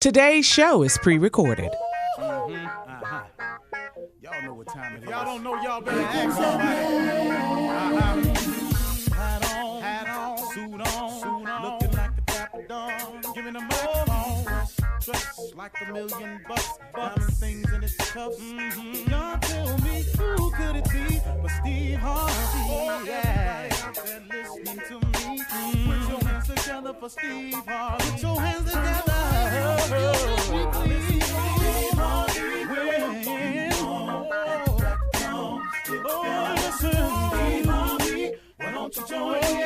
Today's show is pre-recorded. Y'all know what time it is. Y'all don't know, y'all better ask somebody. Hat on, suit on, looking like a dapper dog, giving them microphone, dressed like $1,000,000, diamond things in its cuffs. Y'all tell me who could it be but Steve Harvey? Everybody out there listening to me, put your hands together for Steve Harvey. Put your hands together. Why don't you join in?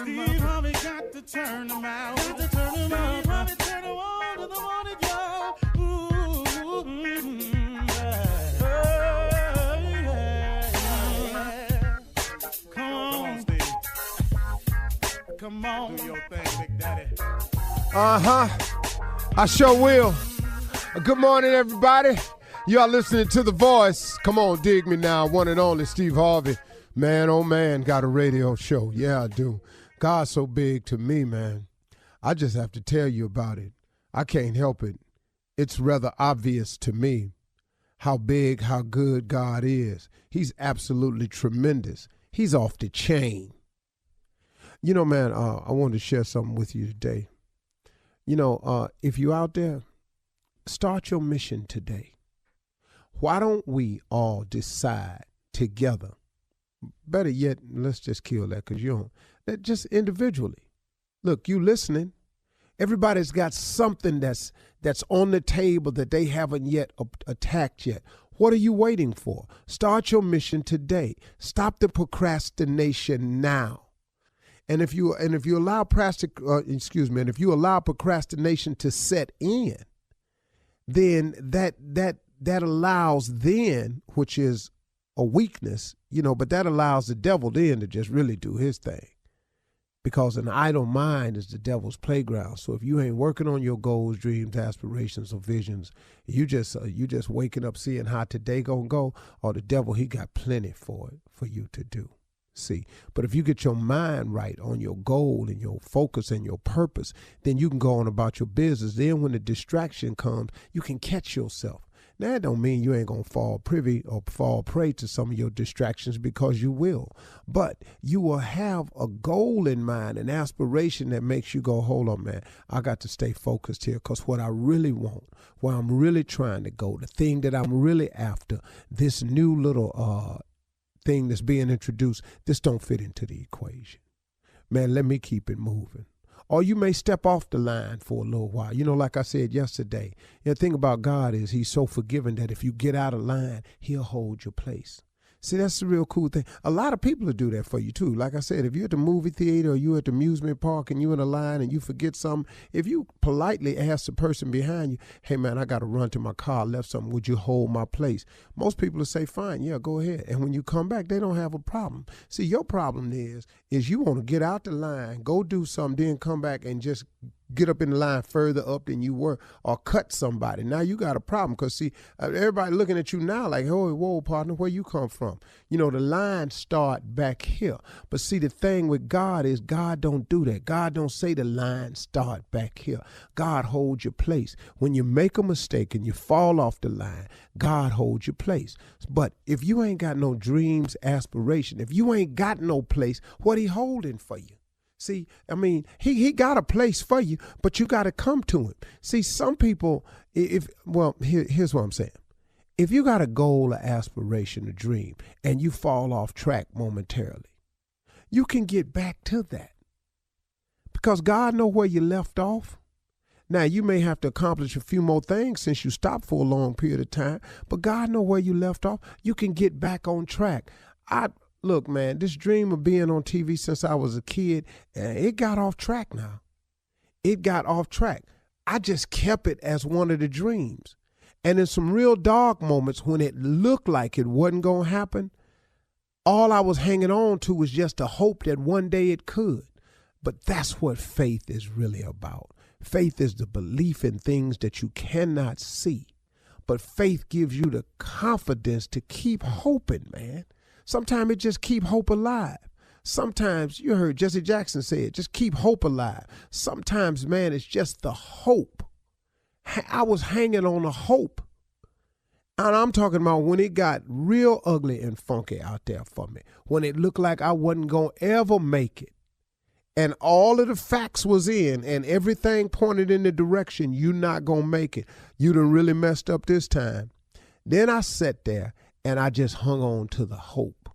Steve Harvey got to turn them out. Got to turn them out. Harvey turn them on to the morning, y'all. Come on, Steve. Come on. Do your thing, Big Daddy. I sure will. Good morning, everybody. You are listening to The Voice. Come on, dig me now. One and only Steve Harvey. Man, oh man, got a radio show. Yeah, I do. God's so big to me, man. I just have to tell you about it. I can't help it. It's rather obvious to me how big, how good God is. He's absolutely tremendous. He's off the chain. You know, man, I wanted to share something with you today. You know, if you're out there, start your mission today. Why don't we all decide together? Better yet, let's just kill that because you don't. Just individually. Look, you listening. Everybody's got something that's on the table that they haven't yet attacked yet. What are you waiting for? Start your mission today. Stop the procrastination now. And if you allow procrastination to set in, then that allows then, which is a weakness, but that allows the devil then to just really do his thing. Because an idle mind is the devil's playground. So if you ain't working on your goals, dreams, aspirations, or visions, you just waking up seeing how today gonna go, or the devil, he got plenty for you to do. See, but if you get your mind right on your goal and your focus and your purpose, then you can go on about your business. Then when the distraction comes, you can catch yourself. Now, that don't mean you ain't going to fall prey to some of your distractions, because you will. But you will have a goal in mind, an aspiration that makes you go, hold on, man, I got to stay focused here, because what I really want, where I'm really trying to go, the thing that I'm really after, this new little thing that's being introduced, this don't fit into the equation. Man, let me keep it moving. Or you may step off the line for a little while. Like I said yesterday, the thing about God is he's so forgiving that if you get out of line, he'll hold your place. See, that's the real cool thing. A lot of people will do that for you, too. Like I said, if you're at the movie theater or you're at the amusement park and you're in a line and you forget something, if you politely ask the person behind you, hey, man, I got to run to my car, I left something, would you hold my place? Most people will say, fine, yeah, go ahead. And when you come back, they don't have a problem. See, your problem is you want to get out the line, go do something, then come back and just get up in the line further up than you were, or cut somebody. Now you got a problem, because see, everybody looking at you now like, oh, whoa, partner, where you come from? The line start back here. But see, the thing with God is God don't do that. God don't say the line start back here. God holds your place. When you make a mistake and you fall off the line, God holds your place. But if you ain't got no dreams, aspiration, if you ain't got no place, what he holding for you? See, I mean, he got a place for you, but you got to come to him. See, some people, here's what I'm saying. If you got a goal, an aspiration, a dream, and you fall off track momentarily, you can get back to that. Because God knows where you left off. Now, you may have to accomplish a few more things since you stopped for a long period of time, but God knows where you left off. You can get back on track. Look, man, this dream of being on TV since I was a kid, it got off track now. It got off track. I just kept it as one of the dreams. And in some real dark moments when it looked like it wasn't going to happen, all I was hanging on to was just a hope that one day it could. But that's what faith is really about. Faith is the belief in things that you cannot see. But faith gives you the confidence to keep hoping, man. Sometimes it just keep hope alive. Sometimes, you heard Jesse Jackson say it, just keep hope alive. Sometimes, man, it's just the hope. I was hanging on a hope. And I'm talking about when it got real ugly and funky out there for me. When it looked like I wasn't going to ever make it. And all of the facts was in and everything pointed in the direction you're not going to make it. You done really messed up this time. Then I sat there and I just hung on to the hope.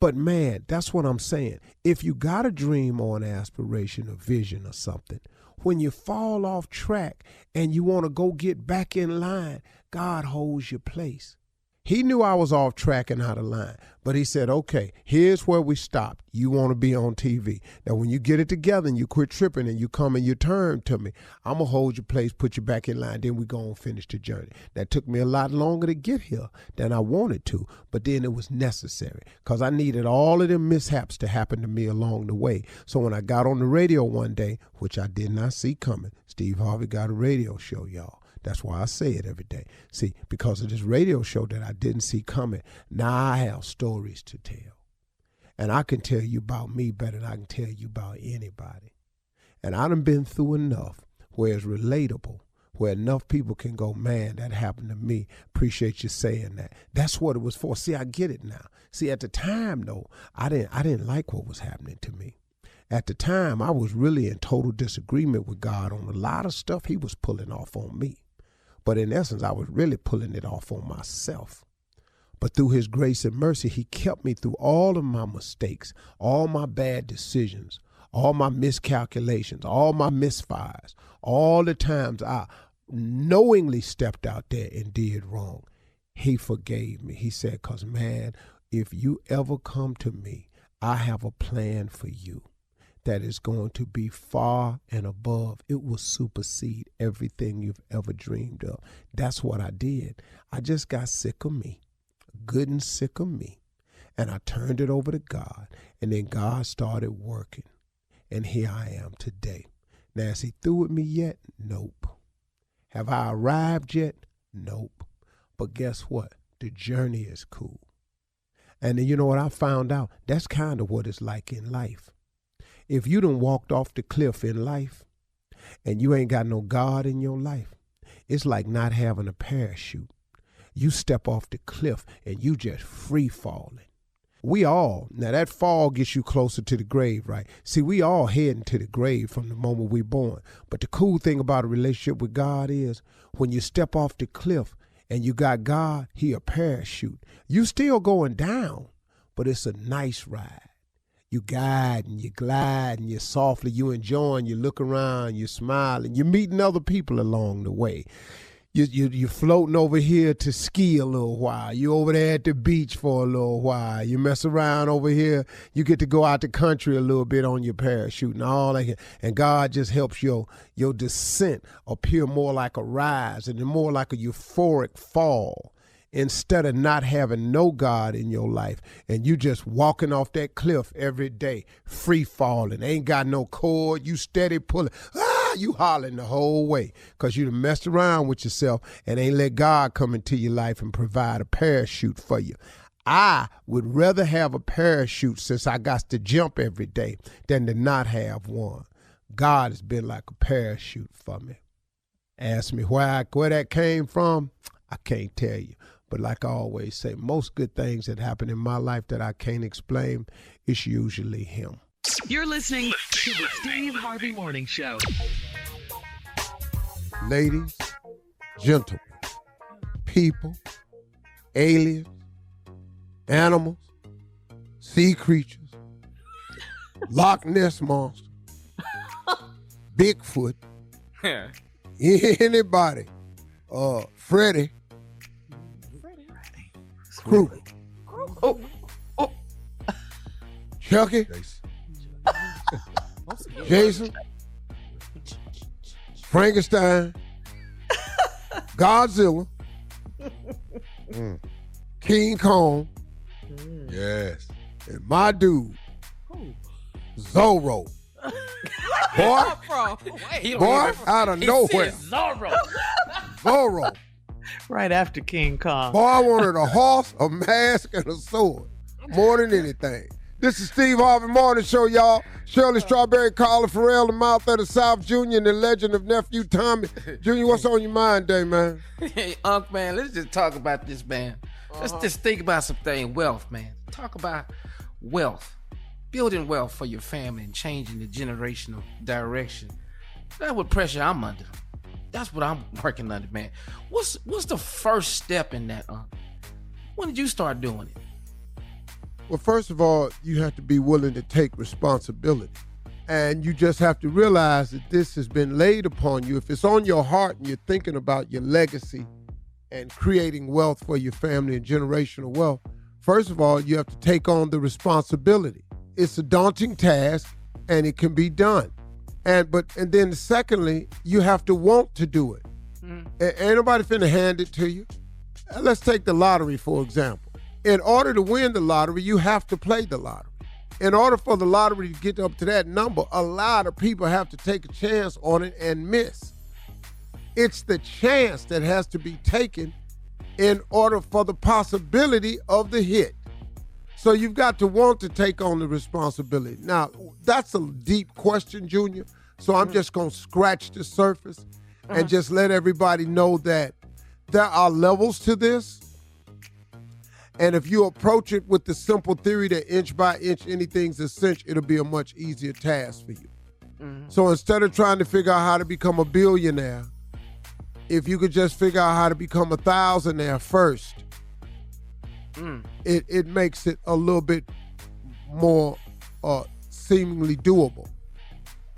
But man, that's what I'm saying. If you got a dream or an aspiration, a vision or something, when you fall off track and you want to go get back in line, God holds your place. He knew I was off track and out of line, but he said, okay, here's where we stopped. You want to be on TV. Now, when you get it together and you quit tripping and you come and you turn to me, I'm going to hold your place, put you back in line, then we go and finish the journey. That took me a lot longer to get here than I wanted to, but then it was necessary because I needed all of them mishaps to happen to me along the way. So when I got on the radio one day, which I did not see coming, Steve Harvey got a radio show, y'all. That's why I say it every day. See, because of this radio show that I didn't see coming, now I have stories to tell. And I can tell you about me better than I can tell you about anybody. And I done been through enough where it's relatable, where enough people can go, man, that happened to me. Appreciate you saying that. That's what it was for. See, I get it now. See, at the time, though, I didn't like what was happening to me. At the time, I was really in total disagreement with God on a lot of stuff he was pulling off on me. But in essence, I was really pulling it off on myself. But through his grace and mercy, he kept me through all of my mistakes, all my bad decisions, all my miscalculations, all my misfires, all the times I knowingly stepped out there and did wrong. He forgave me. He said, because, man, if you ever come to me, I have a plan for you that is going to be far and above. It will supersede everything you've ever dreamed of. That's what I did. I just got sick of me, good and sick of me. And I turned it over to God. And then God started working. And here I am today. Now, is he through with me yet? Nope. Have I arrived yet? Nope. But guess what? The journey is cool. And then you know what I found out? That's kind of what it's like in life. If you done walked off the cliff in life and you ain't got no God in your life, it's like not having a parachute. You step off the cliff and you just free falling. Now that fall gets you closer to the grave, right? See, we all heading to the grave from the moment we're born. But the cool thing about a relationship with God is when you step off the cliff and you got God, he a parachute. You still going down, but it's a nice ride. You guide and you glide and you're softly, you enjoying, you look around, you smiling, you're meeting other people along the way. You're floating over here to ski a little while. You're over there at the beach for a little while. You mess around over here. You get to go out the country a little bit on your parachute and all that. And God just helps your descent appear more like a rise and more like a euphoric fall. Instead of not having no God in your life and you just walking off that cliff every day, free falling, ain't got no cord, you steady pulling, you hollering the whole way because you done messed around with yourself and ain't let God come into your life and provide a parachute for you. I would rather have a parachute since I got to jump every day than to not have one. God has been like a parachute for me. Ask me where that came from, I can't tell you. But like I always say, most good things that happen in my life that I can't explain, it's usually him. You're listening to the Steve Harvey Morning Show. Ladies, gentlemen, people, aliens, animals, sea creatures, Loch Ness monster, Bigfoot, anybody, Freddy, Krueger, Chucky, Jason, Frankenstein, Godzilla, King Kong, Yes. and my dude, Zorro. Boy, out of nowhere. Zorro. Right after King Kong. Boy, I wanted a horse, a mask, and a sword. More than anything. This is Steve Harvey Morning Show, y'all. Shirley Strawberry, Carla Farrell, the mouth of the South, Jr., and the legend of Nephew Tommy. Junior, what's on your mind today, man? Hey, Unc, man, let's just talk about this, man. Let's just think about something, wealth, man. Talk about wealth. Building wealth for your family and changing the generational direction. That's what pressure I'm under. That's what I'm working under, man. What's the first step in that, Unc? When did you start doing it? Well, first of all, you have to be willing to take responsibility. And you just have to realize that this has been laid upon you. If it's on your heart and you're thinking about your legacy and creating wealth for your family and generational wealth, first of all, you have to take on the responsibility. It's a daunting task and it can be done. And then secondly, you have to want to do it. Ain't nobody finna hand it to you. Let's take the lottery, for example. In order to win the lottery, you have to play the lottery. In order for the lottery to get up to that number, a lot of people have to take a chance on it and miss. It's the chance that has to be taken in order for the possibility of the hit. So you've got to want to take on the responsibility. Now, that's a deep question, Junior. So I'm just going to scratch the surface and just let everybody know that there are levels to this. And if you approach it with the simple theory that inch by inch, anything's a cinch, it'll be a much easier task for you. So instead of trying to figure out how to become a billionaire, if you could just figure out how to become a thousandaire first, it makes it a little bit more seemingly doable.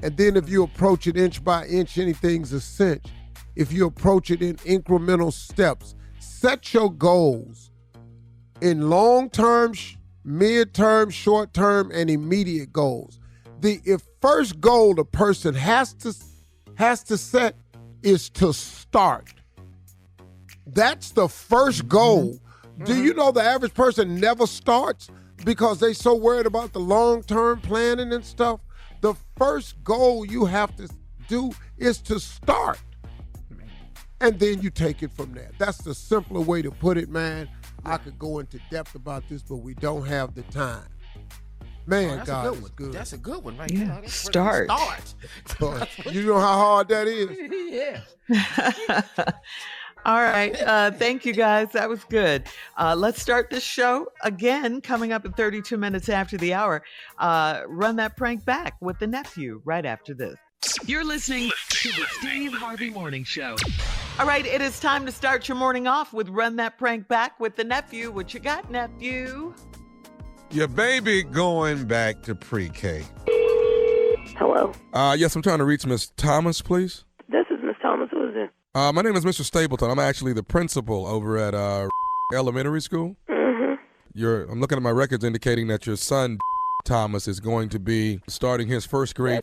And then if you approach it inch by inch, anything's a cinch. If you approach it in incremental steps, set your goals in long-term, mid-term, short-term, and immediate goals. The first goal the person has to set is to start. That's the first goal. Do you know the average person never starts because they so worried about the long-term planning and stuff? The first goal you have to do is to start. And then you take it from there. That's the simpler way to put it, man. I could go into depth about this, but we don't have the time. Man, God is good. That's a good one, right? Yeah. You know, Start. You know how hard that is? Yeah. All right. Thank you, guys. That was good. Let's start this show again, coming up at 32 minutes after the hour. Run that prank back with the nephew right after this. You're listening to the Steve Harvey Morning Show. All right. It is time to start your morning off with Run That Prank Back with the nephew. What you got, nephew? Your baby going back to pre-K. Hello. Yes, I'm trying to reach Miss Thomas, please. This is Miss Thomas. Who is this? My name is Mr. Stapleton. I'm actually the principal over at elementary school. I'm looking at my records indicating that your son, Thomas, is going to be starting his first grade.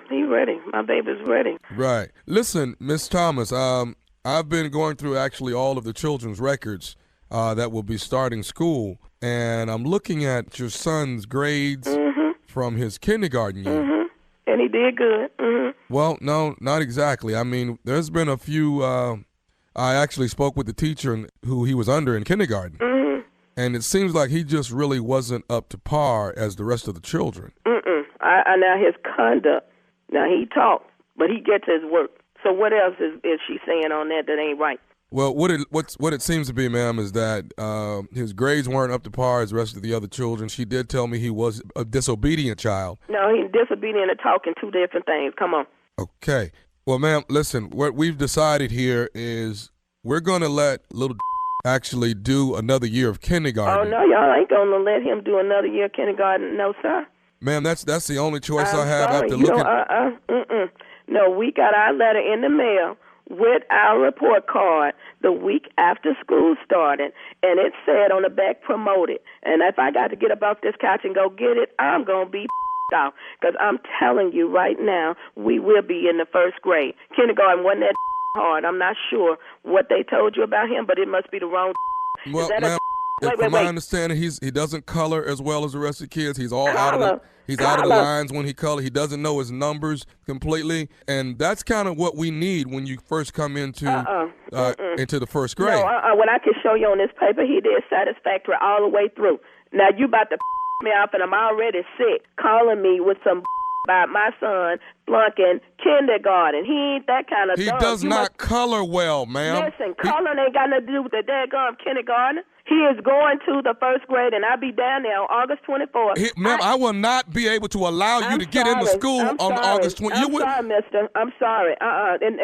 He's ready. My baby's ready. Right. Listen, Miss Thomas, I've been going through actually all of the children's records that will be starting school, and I'm looking at your son's grades from his kindergarten year. And he did good. Well, no, not exactly. I mean, there's been a few, I actually spoke with the teacher who he was under in kindergarten, and it seems like he just really wasn't up to par as the rest of the children. Now his conduct, now he talks, but he gets his work. So what else is she saying on that ain't right? Well, what it seems to be, ma'am, is that his grades weren't up to par as the rest of the other children. She did tell me he was a disobedient child. No, he's disobedient and talking, two different things. Come on. Okay. Well, ma'am, listen, what we've decided here is we're going to let little actually do another year of kindergarten. Oh, no, y'all ain't going to let him do another year of kindergarten. No, sir. Ma'am, that's the only choice I'm I have sorry. after looking. No, we got our letter in the mail with our report card the week after school started, and it said on the back, promoted. And if I got to get up off this couch and go get it, I'm going to be off, because I'm telling you right now, we will be in the first grade. Kindergarten wasn't that hard. I'm not sure what they told you about him, but it must be the wrong. Well, ma'am, from my understanding, he doesn't color as well as the rest of the kids. He's all out of the lines when he colors. He doesn't know his numbers completely, and that's kind of what we need when you first come into the first grade. No, what I can show you on this paper, he did satisfactory all the way through. Now you about to me off, and I'm already sick calling me with some about my son flunking kindergarten. He ain't that kind of. He does not color well, ma'am. Listen, coloring ain't got nothing to do with the daggone kindergarten. He is going to the first grade, and I'll be down there on August 24th. Ma'am, I will not be able to allow you to get into school on August 20th. I'm sorry, mister. I'm sorry. And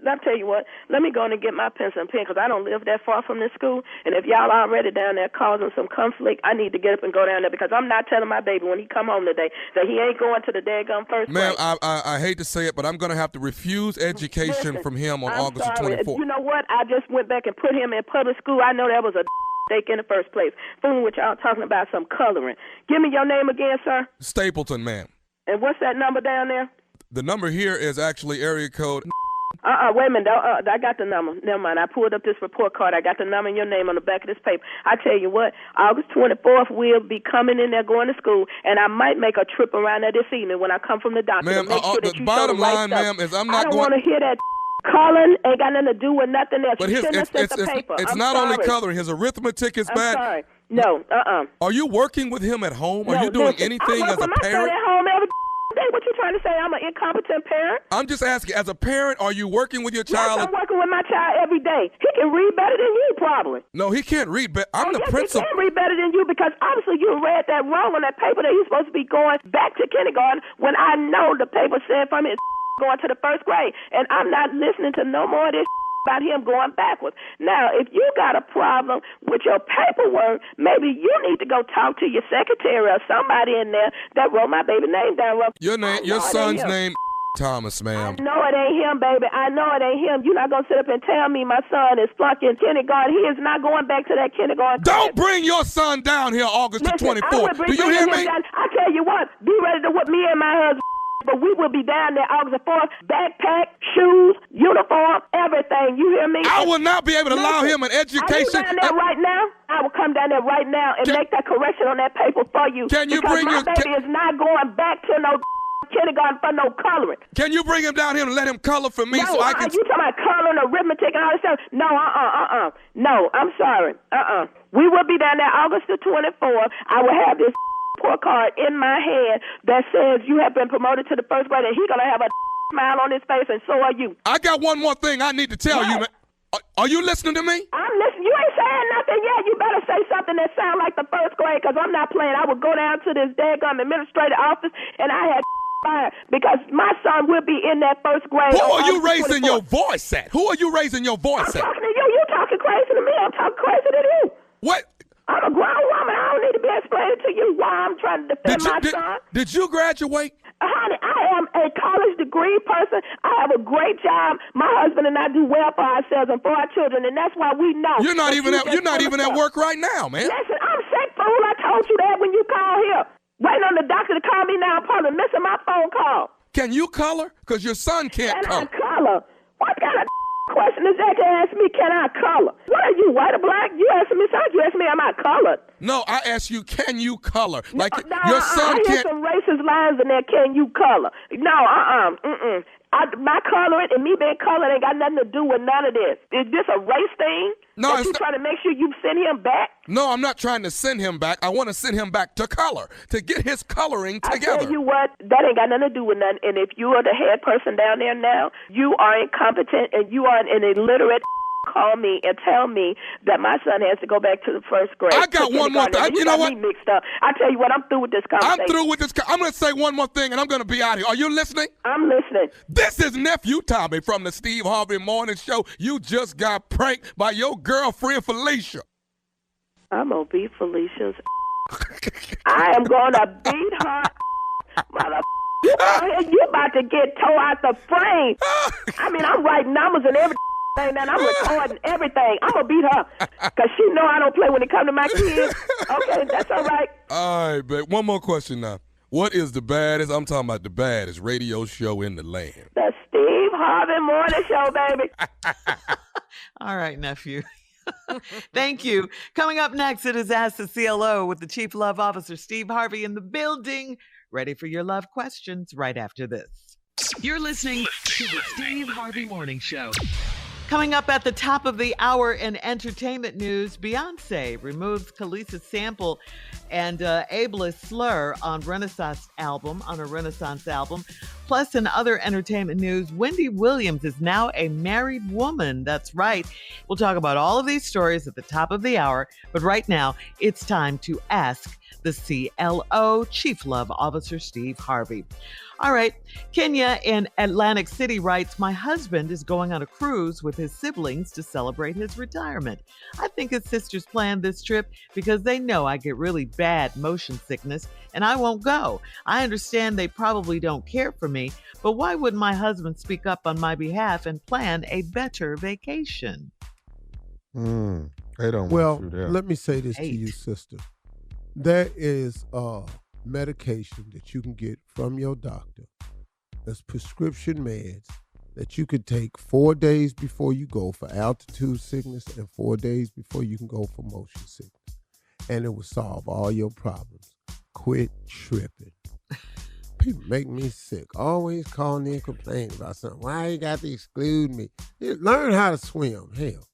I'll tell you what, let me go in and get my pencil and pen, because I don't live that far from this school. And if y'all already down there causing some conflict, I need to get up and go down there, because I'm not telling my baby when he come home today that he ain't going to the daggone first grade. Ma'am, I hate to say it, but I'm going to have to refuse education from him on August 24th. You know what? I just went back and put him in public school. I know that was a mistake in the first place. Fooling with y'all talking about some coloring. Give me your name again, sir. Stapleton, ma'am. And what's that number down there? The number here is actually area code. Wait a minute. I got the number. Never mind. I pulled up this report card. I got the number and your name on the back of this paper. I tell you what, August 24th, we'll be coming in there going to school, and I might make a trip around there this evening when I come from the doctor. Ma'am, to make sure that the you bottom the right line, stuff. ma'am, is I'm not I don't want to hear that. Colin ain't got nothing to do with nothing else. But it's not only coloring. His arithmetic is bad. I'm sorry. No, Are you working with him at home? Are you doing anything as a parent? I work with my son at home every day. What you trying to say? I'm an incompetent parent? I'm just asking, as a parent, are you working with your child? Yes, I'm working with my child every day. He can read better than you, probably. No, he can't read better. I'm the principal. He can read better than you, because obviously you read that wrong on that paper that he's supposed to be going back to kindergarten, when I know the paper said from his going to the first grade. And I'm not listening to no more of this about him going backwards. Now, if you got a problem with your paperwork, maybe you need to go talk to your secretary or somebody in there that wrote my baby name down. Your son's name, Thomas, ma'am. I know it ain't him, baby. I know it ain't him. You're not going to sit up and tell me my son is flunking kindergarten. He is not going back to that kindergarten. Don't bring your son down here August the 24th. Do you hear me? I tell you what, be ready to whip me and my husband. But we will be down there August 4th. Backpack, shoes, uniform, everything. You hear me? I will not be able to allow him an education. Are you down there right now? I will come down there right now and make that correction on that paper for you. Can you bring my baby is not going back to no kindergarten for no coloring. Can you bring him down here and let him color for me so I can... You talking about coloring, arithmetic, and all this stuff? No, No, I'm sorry. We will be down there August the 24th. I will have this report card in my hand that says you have been promoted to the first grade, and he's going to have a smile on his face, and so are you. I got one more thing I need to tell you, man. Are you listening to me? I'm listening. You ain't saying nothing yet. You better say something that sounds like the first grade, because I'm not playing. I would go down to this daggum administrative office, and I had fired because my son will be in that first grade. Who are you raising your voice at? Who are you raising your voice at? I'm talking to you. You talking crazy to me. I'm talking crazy to you. What? I'm a grown woman. I don't need to be explaining to you why I'm trying to defend my son. Did you graduate? Honey, I am a college degree person. I have a great job. My husband and I do well for ourselves and for our children, and that's why we know. You're not even at work right now, man. Listen, I'm sick, fool. I told you that when you called here. Waiting on the doctor to call me now. I'm probably missing my phone call. Can you color? Because your son can't color. Can I color? What kind of question is that to ask me, can I color? What are you, white or black? You asking me something. You asking me, am I colored? No, I asked you, can you color? Like no, your son I hear can't. some racist lines in there, can you color? No, my coloring and me being colored ain't got nothing to do with none of this. Is this a race thing? No, you trying to make sure you send him back? No, I'm not trying to send him back. I want to send him back to color, to get his coloring together. I tell you what, that ain't got nothing to do with nothing. And if you are the head person down there now, you are incompetent and you are an illiterate call me and tell me that my son has to go back to the first grade. I got one more thing. You know what? Me mixed up. I tell you what, I'm through with this conversation. I'm through with this. I'm going to say one more thing, and I'm going to be out of here. Are you listening? I'm listening. This is Nephew Tommy from the Steve Harvey Morning Show. You just got pranked by your girlfriend, Felicia. I'm going to beat Felicia's I am going to beat her, mother. You're about to get tore out the frame. I mean, I'm writing numbers and everything, and I'm recording everything. I'm going to beat her because she know I don't play when it comes to my kids. Okay, that's all right. All right, but one more question now. What is the baddest, I'm talking about the baddest radio show in the land? The Steve Harvey Morning Show, baby. All right, nephew. Thank you. Coming up next, it is Ask the CLO with the Chief Love Officer, Steve Harvey, in the building. Ready for your love questions right after this. You're listening to the Steve Harvey Morning Show. Coming up at the top of the hour in entertainment news, Beyonce removes Khaleesi's sample and ableist slur on a Renaissance album. Plus, in other entertainment news, Wendy Williams is now a married woman. That's right. We'll talk about all of these stories at the top of the hour. But right now, it's time to ask the CLO, Chief Love Officer Steve Harvey. All right. Kenya in Atlantic City writes, my husband is going on a cruise with his siblings to celebrate his retirement. I think his sisters planned this trip because they know I get really bad motion sickness and I won't go. I understand they probably don't care for me, but why wouldn't my husband speak up on my behalf and plan a better vacation? They don't Well, want you there. let me say this to you, sister. There is medication that you can get from your doctor. That's prescription meds that you could take 4 days before you go for altitude sickness and 4 days before you can go for motion sickness. And it will solve all your problems. Quit tripping. People make me sick. Always calling in and complaining about something. Why you got to exclude me? Learn how to swim. Hell.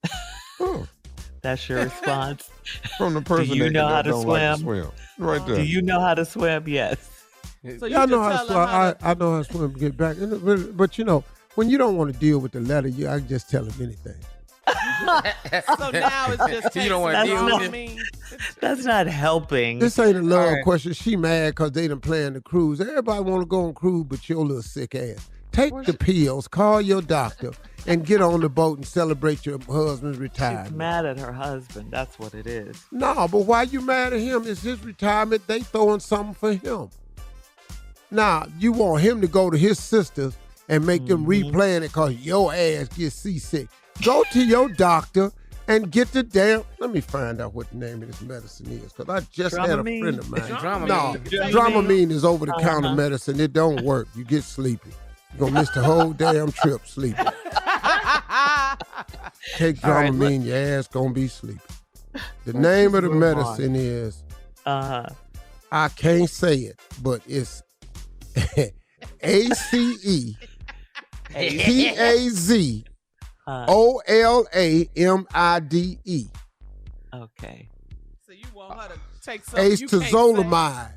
That's your response. From the person Do you that know how to don't like to swim? swim. Right there. Do you know how to swim? Yes. So Yeah, I know how to tell swim. them how I know how to swim to get back. But you know, when you don't want to deal with the letter, I can just tell him anything. So now it's just You don't wanna deal with it? That's not helping. This ain't a love All right. question. She mad because they done planned the cruise. Everybody want to go on cruise, but your little sick ass. Take the pills, call your doctor, and get on the boat and celebrate your husband's She's retirement. mad at her husband. That's what it is. No, but why you mad at him? It's his retirement. They throwing something for him. Now, you want him to go to his sisters and make them replan it because your ass gets seasick. Go to your doctor and get the damn... Let me find out what the name of this medicine is because I just had a Dramamine. friend of mine. Dramamine. No, Dramamine is over-the-counter medicine. It don't work. You get sleepy. You're going to miss the whole damn trip sleeping. Take Dramamine, your ass going to be sleepy. The name of the medicine is... I can't say it, but it's ACE PAZOLAMIDE. Okay. So you want her to take something you can't say? Acetaldehyde.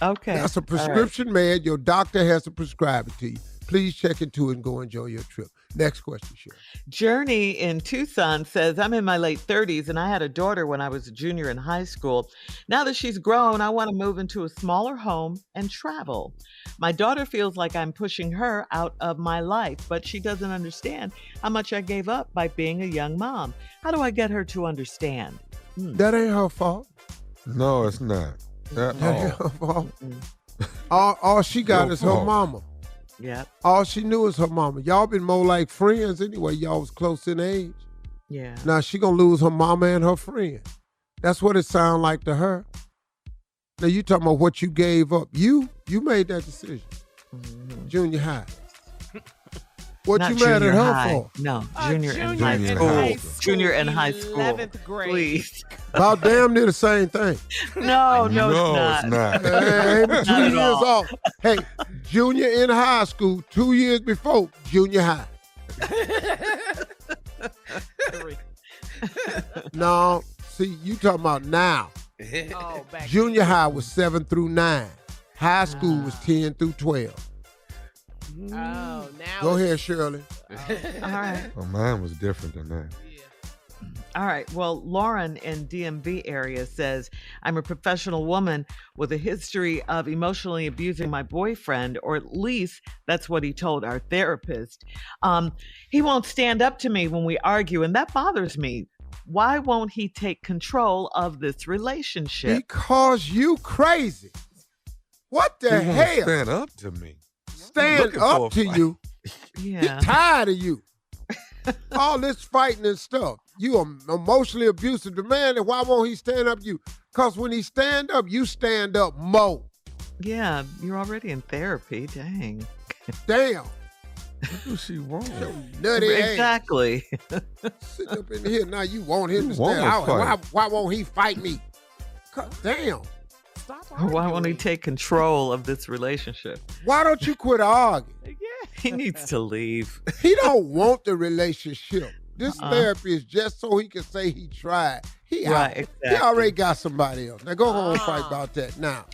Okay. That's a prescription med. Your doctor has to prescribe it to you. Please check into it and go enjoy your trip. Next question, Shirley. Journey in Tucson says, I'm in my late 30s and I had a daughter when I was a junior in high school. Now that she's grown, I want to move into a smaller home and travel. My daughter feels like I'm pushing her out of my life, but she doesn't understand how much I gave up by being a young mom. How do I get her to understand? That ain't her fault. No, it's not. That ain't her fault. All she got Your is her fault. mama. Yep. All she knew is her mama. Y'all been more like friends anyway. Y'all was close in age. Yeah. Now she gonna lose her mama and her friend. That's what it sound like to her. Now you talking about what you gave up. You made that decision. Junior high. What Not you mad at junior her high. for? No, junior in junior high in school. high school. Junior in high school. 11th grade. Please. About damn near the same thing. No, No, it's not. Hey, but 2 Not at years all. off. Hey, junior in high school, 2 years before junior high. No, see, you talking about now. Oh, back Junior high was 7 through 9. High school was 10 through 12. Oh, now Go ahead, Shirley. All right. Well, mine was different than that. All right. Well, Lauren in DMV area says, I'm a professional woman with a history of emotionally abusing my boyfriend, or at least that's what he told our therapist. He won't stand up to me when we argue, and that bothers me. Why won't he take control of this relationship? Because you crazy. What the He won't hell? stand up to me. Stand Looking for up a to fight. you. Yeah. He tired of you. All this fighting and stuff. You are emotionally abusive to man, and why won't he stand up to you? Because when he stand up, you stand up more. Yeah. You're already in therapy. Dang. Damn. What does she want? Nutty ass. Exactly. Sit up in here now. You want him You to want stand to out. fight. Why won't he fight me? God damn. Why won't he take control of this relationship? Why don't you quit arguing? He needs to leave. He don't want the relationship. This therapy is just so he can say he tried. He out. Right, He exactly. already got somebody else. Now go home and fight about that now.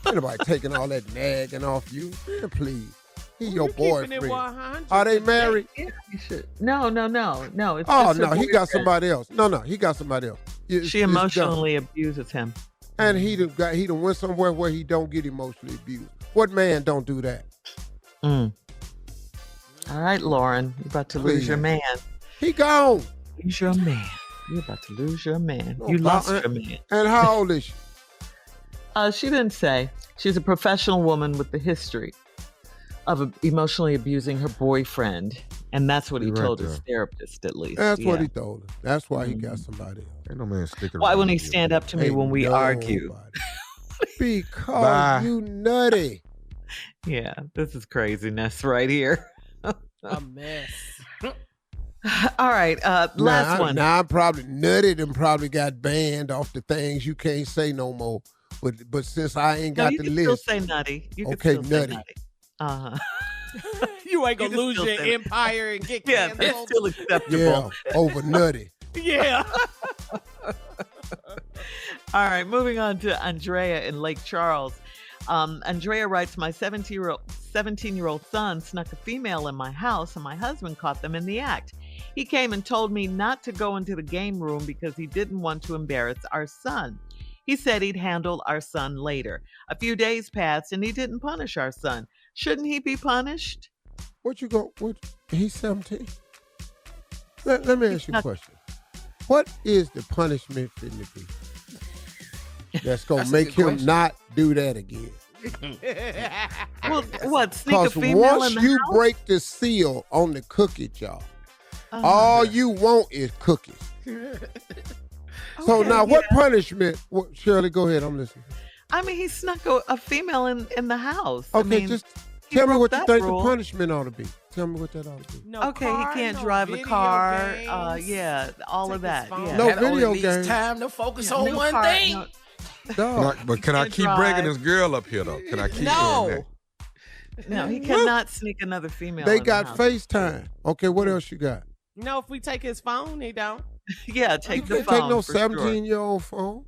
Ain't nobody taking all that nagging off you. Man, please. He your boyfriend. Are they married? Yeah, you should. No. It's Oh just her no, he got boyfriend. somebody else. No, he got somebody else. She It's emotionally abuses him. done. And he done went somewhere where he don't get emotionally abused. What man don't do that? All right, Lauren, you're about to lose your man. He gone. Lose your man. You're about to lose your man. No, You lost and- your man. And how old is she? She didn't say. She's a professional woman with the history of emotionally abusing her boyfriend. And that's what he You're right told his there. therapist, at least. That's what Yeah. he told her. That's why he got somebody else. Ain't no man sticking Why around wouldn't he here. stand up to me Ain't when we argue? nobody. Because Bye. you nutty. Yeah, this is craziness right here. A mess. All right, last one. Now I'm probably nutted and probably got banned off the things you can't say no more. But since I ain't No, got you the can list, still say nutty. You can Okay, still say nutty. nutty. Uh-huh. You ain't You gonna can lose still your say that. empire and get Yeah, that's canceled. still acceptable. yeah, over nutty. Yeah. All right, moving on to Andrea in Lake Charles. Andrea writes, my 17-year-old son snuck a female in my house, and my husband caught them in the act. He came and told me not to go into the game room because he didn't want to embarrass our son. He said he'd handle our son later. A few days passed, and he didn't punish our son. Shouldn't he be punished? He's 17. Let me ask you a question. What is the punishment finna be? That's gonna That's a make good him question. not do that again. Well, what, sneak a Because female once in the you house? break the seal on the cookie jar, Uh-huh. all you want is cookies. So Okay, now, what yeah. punishment? Shirley, go ahead. I'm listening. I mean, he snuck a female in the house. Okay, I mean, just he tell me broke what you that think rule. the punishment ought to be. Tell me what that ought to be. No Okay, car, he can't no drive the video car. games. Yeah, all Take of his that. phone. Yeah. No That only video leaves games. time to focus Yeah, on no one car, thing. no- Dog. But can I can't keep drive. bringing this girl up here, though? Can I keep doing No. that? No, he cannot sneak another female. They in the got house. FaceTime. Okay, what else you got? No, if we take his phone, he don't. Yeah, You take the can't phone. take no for sure. 17-year-old phone.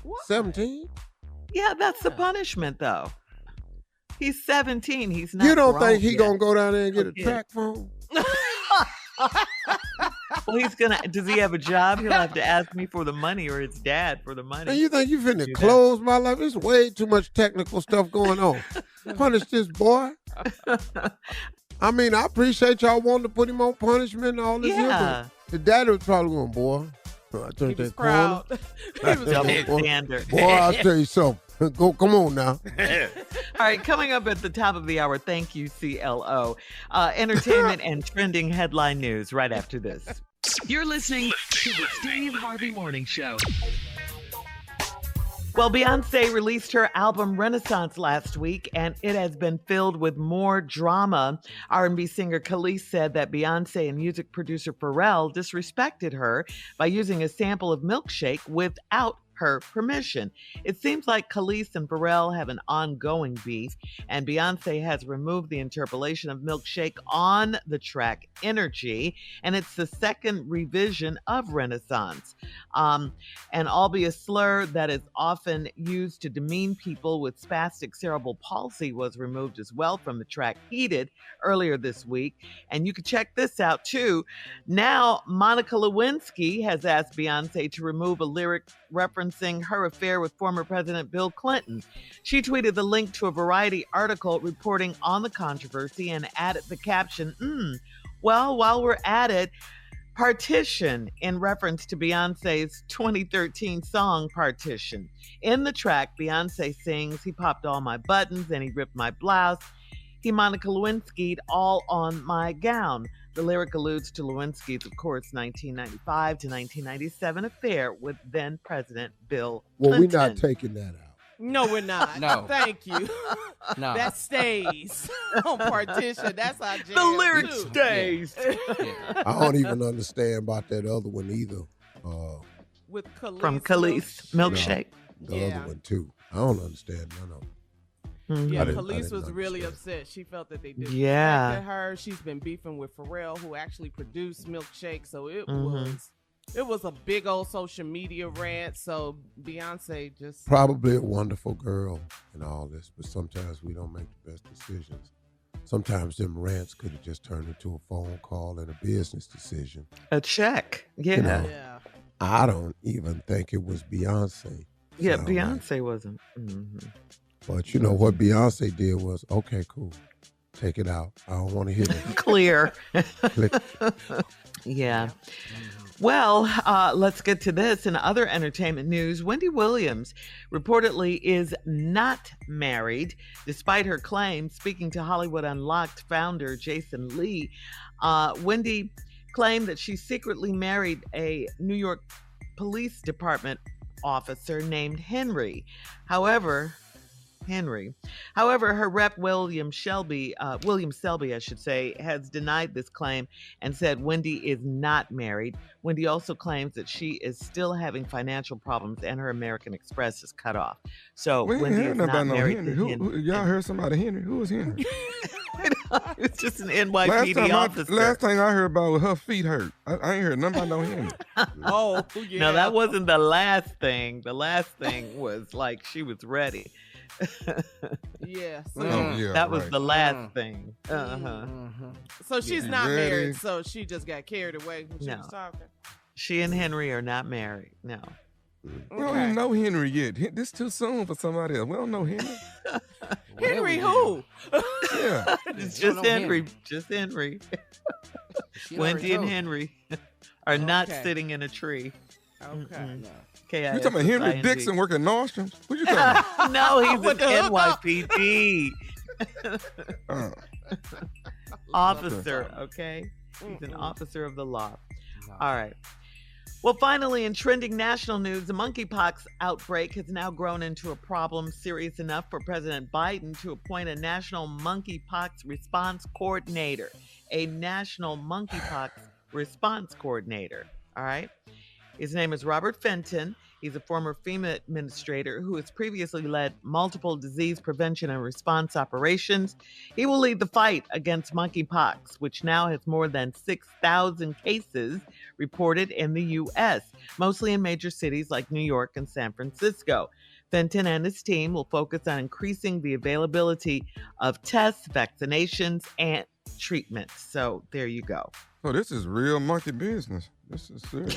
What? 17? Yeah, that's the punishment, though. He's 17. He's not. You don't grown think he yet. gonna go down there and get a Okay. track phone? Well, he's gonna. Does he have a job? He'll have to ask me for the money, or his dad for the And money. you think you finna Do that. close my life? There's way too much technical stuff going on. Punish this boy. I mean, I appreciate y'all wanting to put him on punishment and all this here, Yeah. but the daddy was probably going, boy, I He think was that corner. proud. He was Double Boy, standard. boy, I'll tell you something. Go, come on now. All right, coming up at the top of the hour, thank you, CLO. Entertainment and trending headline news right after this. You're listening to the Steve Harvey Morning Show. Well, Beyonce released her album Renaissance last week, and it has been filled with more drama. R&B singer Khalees said that Beyonce and music producer Pharrell disrespected her by using a sample of Milkshake without her permission. It seems like Khalees and Pharrell have an ongoing beef, and Beyonce has removed the interpolation of Milkshake on the track Energy, and it's the second revision of Renaissance. And albeit a slur that is often used to demean people with spastic cerebral palsy was removed as well from the track Heated earlier this week. And you can check this out too. Now, Monica Lewinsky has asked Beyonce to remove a lyric referencing her affair with former President Bill Clinton. She tweeted the link to a Variety article reporting on the controversy and added the caption, well, while we're at it, Partition, in reference to Beyonce's 2013 song Partition. In the track, Beyonce sings, "He popped all my buttons and he ripped my blouse. He Monica Lewinsky'd all on my gown." The lyric alludes to Lewinsky's, of course, 1995 to 1997 affair with then President Bill Well, Clinton. we're not taking that out. No, we're not. No. Thank you. No. That stays on Partition. That's our jam. The lyric too. stays. Yeah. I don't even understand about that other one either. With Khalees. From Khalees, Milkshake. The Yeah. other one too. I don't understand none of them. Yeah, I didn't Khalees was really understand. upset. She felt that they disrespected Yeah. her. She's been beefing with Pharrell, who actually produced Milkshake. So it Mhm. was a big old social media rant. So Beyonce just Probably a wonderful girl and all this, but sometimes we don't make the best decisions. Sometimes them rants could have just turned into a phone call and a business decision. A check. Yeah. You know. yeah. I don't even think it was Beyonce. Yeah, Sound like. Beyonce wasn't. But you know what Beyonce did was, okay, cool. Take it out. I don't want to hear it. Clear. Click. Yeah. Well, let's get to this. In other entertainment news, Wendy Williams reportedly is not married, despite her claims. Speaking to Hollywood Unlocked founder Jason Lee, Wendy claimed that she secretly married a New York Police Department officer named Henry. However, her rep William Selby, I should say, has denied this claim and said Wendy is not married. Wendy also claims that she is still having financial problems and her American Express is cut off. So We ain't Wendy heard is nothing not about no married Henry. to Who, y'all heard somebody Henry? Who was Henry? It's just an NYPD officer. Last thing I heard about was her feet hurt. I ain't heard nothing about no Henry. Oh, yeah. No, that wasn't the last thing. The last thing was like she was ready. Yeah. So, Oh, yeah, That was right. the last thing. so she's Yeah. not Ready. married. So she just got carried away when she No. was talking. She and Henry are not married. No. We don't even know Henry yet. This too soon for somebody else. We don't know Henry. Henry who? Yeah. It's don't just know Henry. Henry. Just Henry. She Wendy and already Henry are not Okay. sitting in a tree. Okay. K-I-S-S-I-G. You talking about Henry Dixon working Nostrums? What you talking about? No, he's With an the hookup. NYPD Uh, officer, okay? He's an officer of the law. All right. Well, finally, in trending national news, the monkeypox outbreak has now grown into a problem serious enough for President Biden to appoint a national monkeypox response coordinator. A national monkeypox response coordinator. All right. His name is Robert Fenton. He's a former FEMA administrator who has previously led multiple disease prevention and response operations. He will lead the fight against monkeypox, which now has more than 6,000 cases reported in the U.S., mostly in major cities like New York and San Francisco. Fenton and his team will focus on increasing the availability of tests, vaccinations, and treatments. So there you go. oh, this is real monkey business. This is serious.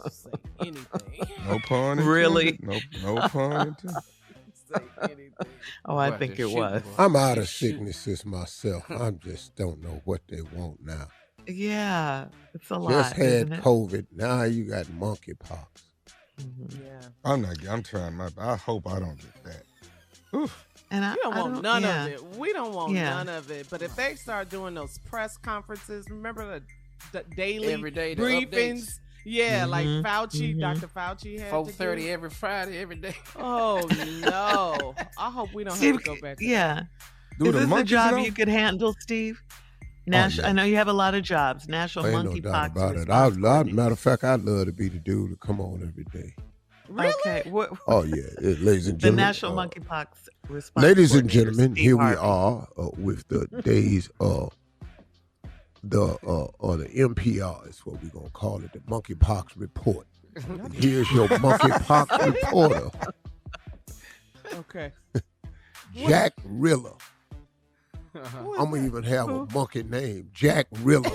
Say anything. No pun intended. Really? No pun intended. Say anything. Oh, I Right, think they're it was. shooting. I'm out of sicknesses myself. I just don't know what they want now. Yeah, it's a lot. Just had isn't it? COVID. Now you got monkeypox. Mhm. Yeah. I'm trying my. I hope I don't get that. Oof. And We don't want none yeah. of it. We don't want Yeah. none of it. But if they start doing those press conferences, remember the daily Every day, the briefings? updates. Yeah, like Mhm, Fauci, mhm. Dr. Fauci had 4:30 to do. every Friday, every day. Oh no! I hope we don't Steve, have to go back. To yeah. Do Is the this a monkeys job know? you could handle, Steve? yeah. I know you have a lot of jobs. National Ain't no Monkeypox doubt about it. Response Coordinator. Matter of fact, I'd love to be the dude to come on every day. Really? Okay. Oh yeah, ladies and The gentlemen. National Monkeypox Response Ladies and Coordinator, gentlemen, Steve here we Harvey. are with the days the MPR is what we're gonna call it, the Monkeypox Report. And here's your Monkeypox reporter, Okay. Jack Riller. I'm gonna even have a monkey name, Jack Riller.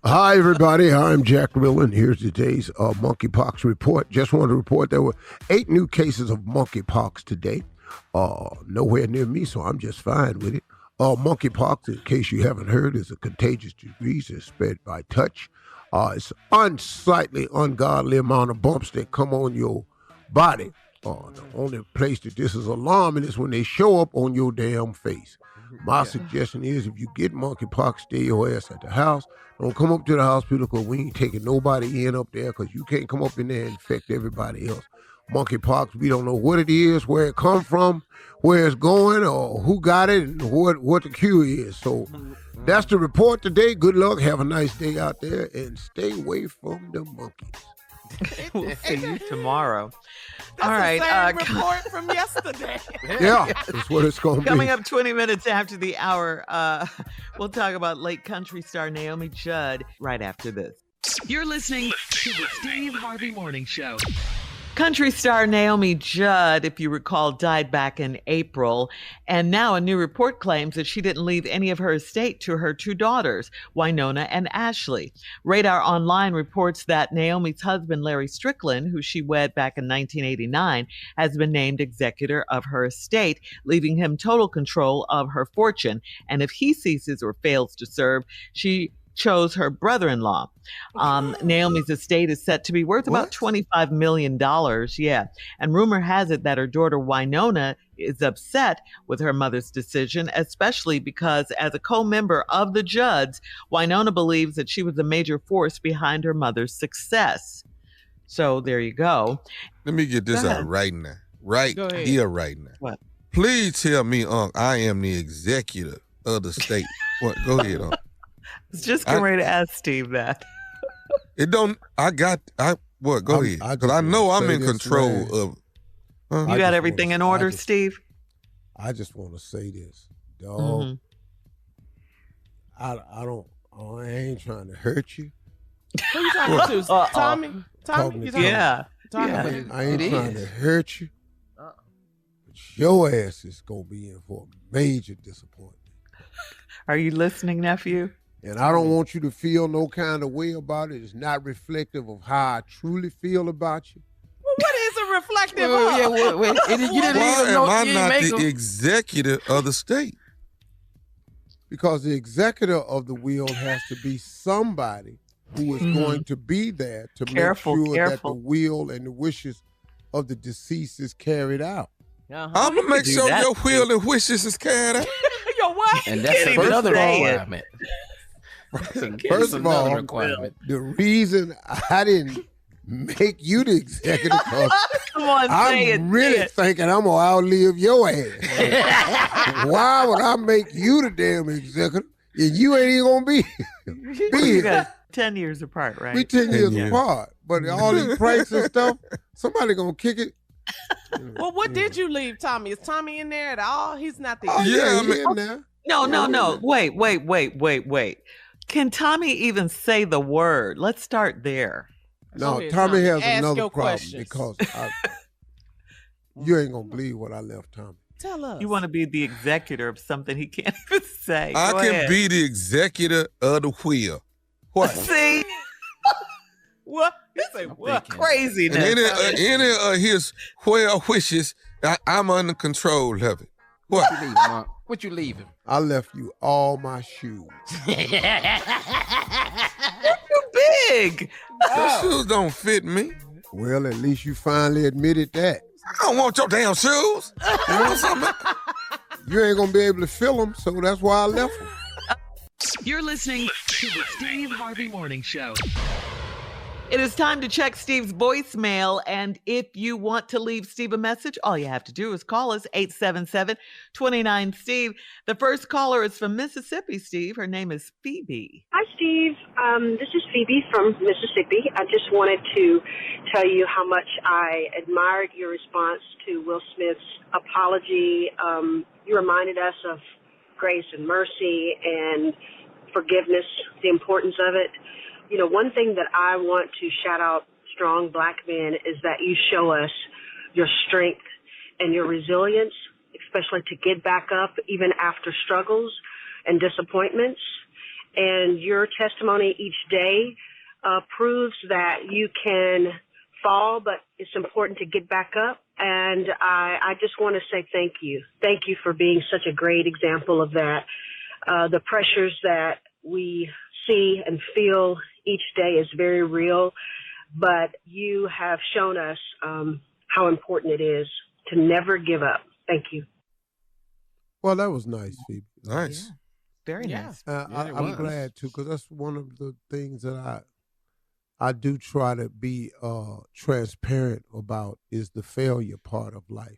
Hi, everybody. I'm Jack Riller, and here's today's monkeypox report. Just wanted to report there were 8 new cases of monkeypox today. Nowhere near me, so I'm just fine with it. Monkeypox, in case you haven't heard, is a contagious disease that's spread by touch. It's unsightly, ungodly amount of bumps that come on your body. The only place that this is alarming is when they show up on your damn face. My suggestion is if you get monkeypox, stay your ass at the house. Don't come up to the hospital because we ain't taking nobody in up there because you can't come up in there and infect everybody else. Monkeypox, we don't know what it is, where it come from, where it's going, or who got it, and what the cure is. So that's the report today. Good luck. Have a nice day out there, and stay away from the monkeys. We'll see you tomorrow. That's All right. the same report from yesterday. Yeah, that's what it's going to be. Coming up 20 minutes after the hour, we'll talk about late country star Naomi Judd right after this. You're listening to the Steve Harvey Morning Show. Country star Naomi Judd, if you recall, died back in April. And now a new report claims that she didn't leave any of her estate to her 2 daughters, Winona and Ashley. Radar Online reports that Naomi's husband, Larry Strickland, who she wed back in 1989, has been named executor of her estate, leaving him total control of her fortune. And if he ceases or fails to serve, she chose her brother-in-law. Naomi's estate is set to be worth about $25 million. Yeah. And rumor has it that her daughter Winona is upset with her mother's decision, especially because as a co-member of the Judds, Winona believes that she was a major force behind her mother's success. So there you go. Let me get this out right now. Right Go ahead. here, right now. What? Please tell me, Unc, I am the executor of the state. What? Go ahead, Unc. I was just getting ready to ask Steve that. It don't. What? Go ahead. Because I know I'm in control of. You got everything in order, Steve? I just want to say this, dog. I ain't trying to hurt you. Who you talking to? Tommy? Tommy? You talking Yeah. Tommy? Yeah. I ain't trying to hurt you. But your ass is going to be in for a major disappointment. Are you listening, nephew? And I don't want you to feel no kind of way about it. It's not reflective of how I truly feel about you. Well, what is it reflective Well, of? yeah, wait. You didn't Why even know. am I You didn't not make the them. executor of the state? Because the executor of the will has to be somebody who is going to be there to Careful, make sure that the careful. will and the wishes of the deceased is carried out. I'm going to make do sure that, your will and wishes is carried out. Yo, what? And that's Can't even another say it. requirement. First of all, requirement. the reason I didn't make you the executive because Come on, say it. I'm really say it. thinking I'm going to outlive your ass. Why would I make you the damn executive and you ain't even going to be You here? guys 10 years apart, right? We 10 years years. apart. But all these pranks and stuff, somebody going to kick it. Well, what did you leave Tommy? Is Tommy in there at all? He's not the. Oh, Yeah, yeah, I mean- he in there. No. Wait. Can Tommy even say the word? Let's start there. No, Go ahead, Tommy has Ask another your problem questions. because you ain't going to believe what I left Tommy. Tell us. You want to be the executor of something he can't even say. I Go can ahead. be the executor of the wheel. What? See? What? You say what? thinking. Craziness. And any of his well wishes, I'm under control of it. What? What you leave him, Unc? What you leave him? I left you all my shoes. Too big. Those shoes don't fit me. Well, at least you finally admitted that. I don't want your damn shoes. You want something? You ain't going to be able to fill them, so that's why I left them. You're listening to the Steve Harvey Morning Show. It is time to check Steve's voicemail. And if you want to leave Steve a message, all you have to do is call us 877-29-STEVE. The first caller is from Mississippi, Steve. Her name is Phoebe. Hi, Steve. This is Phoebe from Mississippi. I just wanted to tell you how much I admired your response to Will Smith's apology. You reminded us of grace and mercy and forgiveness, the importance of it. You know, one thing that I want to shout out strong black men is that you show us your strength and your resilience, especially to get back up even after struggles and disappointments. And your testimony each day proves that you can fall, but it's important to get back up. And I just want to say thank you. Thank you for being such a great example of that. The pressures that we see and feel each day is very real, but you have shown us how important it is to never give up. Thank you. Well, that was nice, Phoebe. Nice. Yeah. Very nice. I'm glad, too, because that's one of the things that I do try to be transparent about is the failure part of life.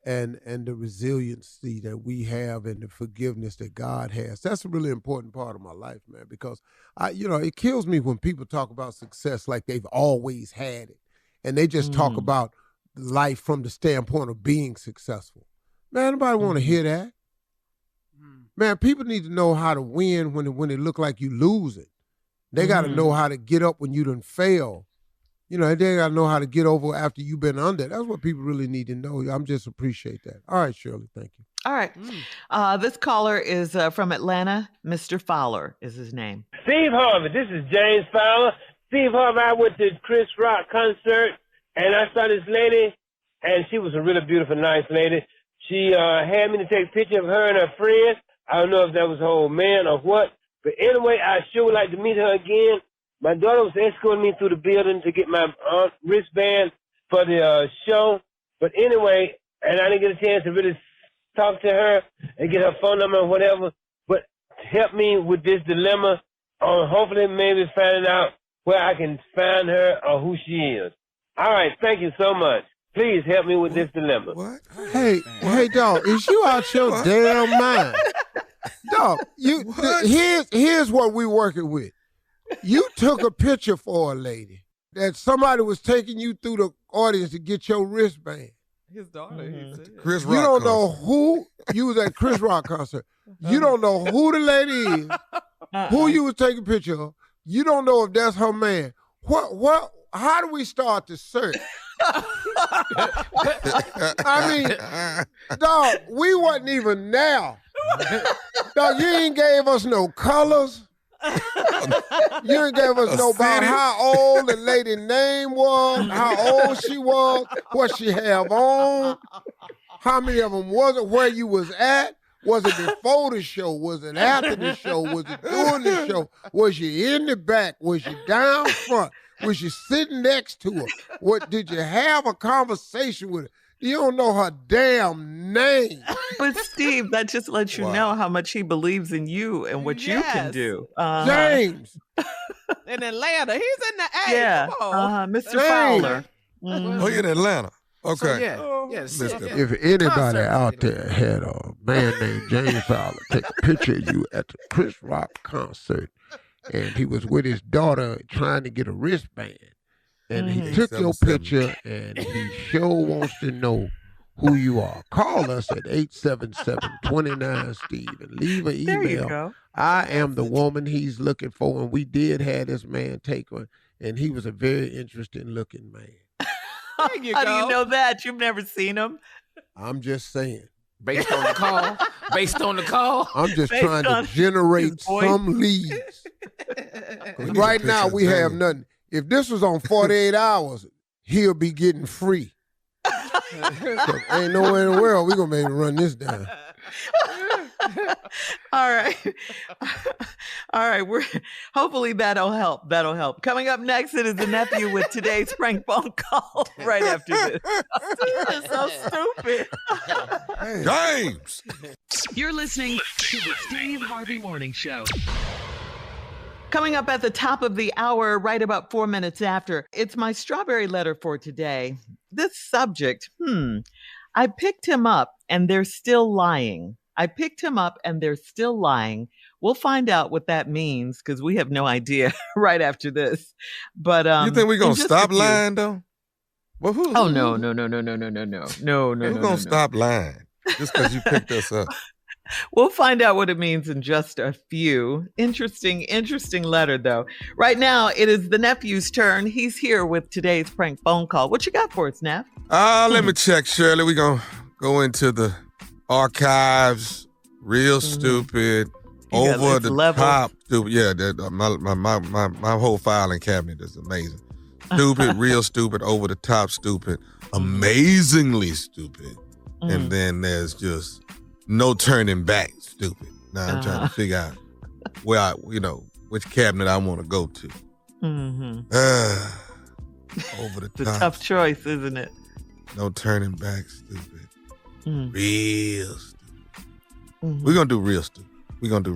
And the resiliency that we have and the forgiveness that God has. That's a really important part of my life, man, because it kills me when people talk about success like they've always had it. And they just talk about life from the standpoint of being successful. Man, nobody want to hear that. Man, people need to know how to win when it look like you losing. They got to know how to get up when you done fail. You know, they got to know how to get over after you've been under. That's what people really need to know. I'm just appreciate that. All right, Shirley, thank you. All right. This caller is from Atlanta. Mr. Fowler is his name. Steve Harvey, this is James Fowler. Steve Harvey, I went to Chris Rock concert, and I saw this lady, and she was a really beautiful, nice lady. She had me to take a picture of her and her friend. I don't know if that was her old man or what, but anyway, I sure would like to meet her again. My daughter was escorting me through the building to get my wristband for the show. But anyway, and I didn't get a chance to really talk to her and get her phone number or whatever. But help me with this dilemma on hopefully maybe finding out where I can find her or who she is. All right, thank you so much. Please help me with this dilemma. What? Hey, dog, is you out your damn mind? Dog, here's what we working with. You took a picture for a lady that somebody was taking you through the audience to get your wristband. His daughter, he said. Chris Rock You don't concert. know who you was at Chris Rock concert. You don't know who the lady is, who you was taking a picture of. You don't know if that's her man. How do we start the search? I mean, dog, we wasn't even there. Dog, you ain't gave us no colors. You ain't gave us no about how old the lady name was, how old she was, what she have on, how many of them was it, where you was at. Was it before the show? Was it after the show? Was it during the show? Was you in the back? Was you down front? Was you sitting next to her? What did you have a conversation with her? You don't know her damn name. But Steve, that just lets you know how much he believes in you and what you can do. James. In Atlanta. He's in the A. Yeah. Come on. Mr. Fowler. Oh, you're in Atlanta. Okay. So, If anybody out there had a man named James Fowler take a picture of you at the Chris Rock concert, and he was with his daughter trying to get a wristband, and he took your picture, and he sure wants to know who you are. Call us at 877-29-STEVE and leave an email. There you go. I am the woman he's looking for, and we did have this man take one, and he was a very interesting looking man. How do you know that? You've never seen him? I'm just saying. Based on the call? Based on the call? I'm just trying to generate some leads. Right now, we have nothing. If this was on 48 hours, he'll be getting free. Ain't nowhere in the world we're going to be able to run this down. All right. All right. Hopefully that'll help. Coming up next, it is the nephew with today's prank phone call right after this. Steve is so stupid. James! You're listening to the Steve Harvey Morning Show. Coming up at the top of the hour, right about 4 minutes after, it's my strawberry letter for today. This subject, I picked him up and they're still lying. I picked him up and they're still lying. We'll find out what that means because we have no idea right after this. But you think we're gonna stop lying though? Well, no. We're gonna stop lying just because you picked us up. We'll find out what it means in just a few. Interesting letter, though. Right now, it is the nephew's turn. He's here with today's prank phone call. What you got for us, Neff? Let me check, Shirley. We're going to go into the archives. Real stupid. Over the top. Stupid. Yeah, my whole filing cabinet is amazing. Stupid, real stupid, over the top stupid, amazingly stupid. And then there's just no turning back, stupid. Now I'm trying to figure out where which cabinet I want to go to. Over the top. It's a tough choice, isn't it? No turning back, stupid. Real stupid. We're going to do real stupid.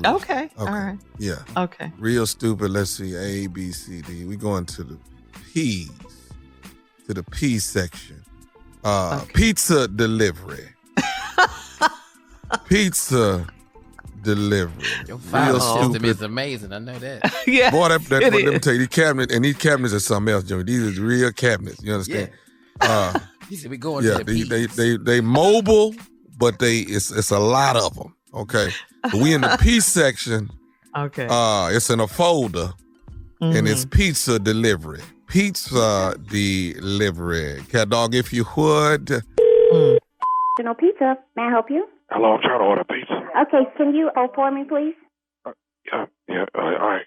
Okay. All right. Yeah. Okay. Real stupid. Let's see. A, B, C, D. We're going to the P's. To the P section. Pizza delivery. Pizza delivery. Your file system is amazing. I know that. Yeah. Boy, let me tell you, these cabinets are something else, Jimmy. These are real cabinets. You understand? Yeah. He said we going to the they mobile, but it's a lot of them. Okay. But we in the P section. Okay. It's in a folder, and it's pizza delivery. Pizza delivery. Cat dog, if you would. No pizza. May I help you? Hello, I'm trying to order pizza. Okay, can you hold for me, please? Yeah, all right.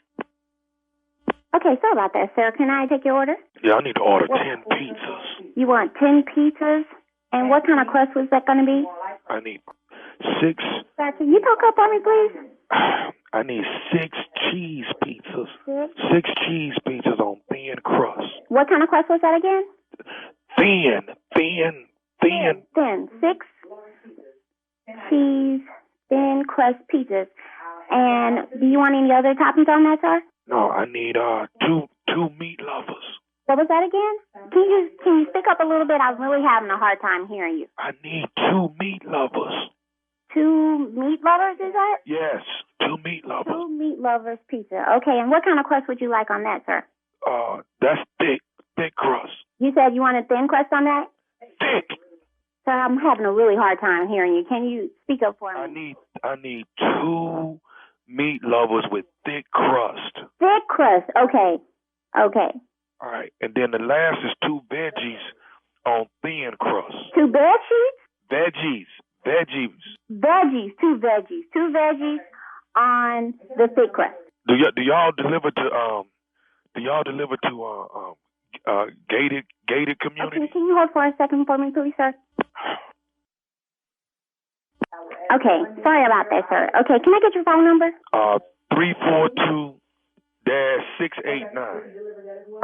Okay, sorry about that, sir. Can I take your order? Yeah, I need to order 10 pizzas. You want 10 pizzas? And what kind of crust was that going to be? I need 6. Sir, can you talk up for me, please? I need 6 cheese pizzas. 6 cheese pizzas on thin crust. What kind of crust was that again? Thin. 6 cheese, thin crust pizzas. And do you want any other toppings on that, sir? No, I need two meat lovers. What was that again? Can you speak up a little bit? I'm really having a hard time hearing you. I need 2 meat lovers. 2 meat lovers, is that? Yes, 2 meat lovers. 2 meat lovers pizza. Okay, and what kind of crust would you like on that, sir? That's thick crust. You said you wanted thin crust on that? Thick. Sir, I'm having a really hard time hearing you. Can you speak up for me? I need 2 meat lovers with thick crust. Thick crust. Okay. All right, and then the last is 2 veggies on thin crust. 2 veggies? Veggies. 2 veggies. 2 veggies on the thick crust. Do y'all deliver to gated community? Okay, can you hold for a second for me, please, sir? Okay, sorry about that, sir. Okay, can I get your phone number? 342-689.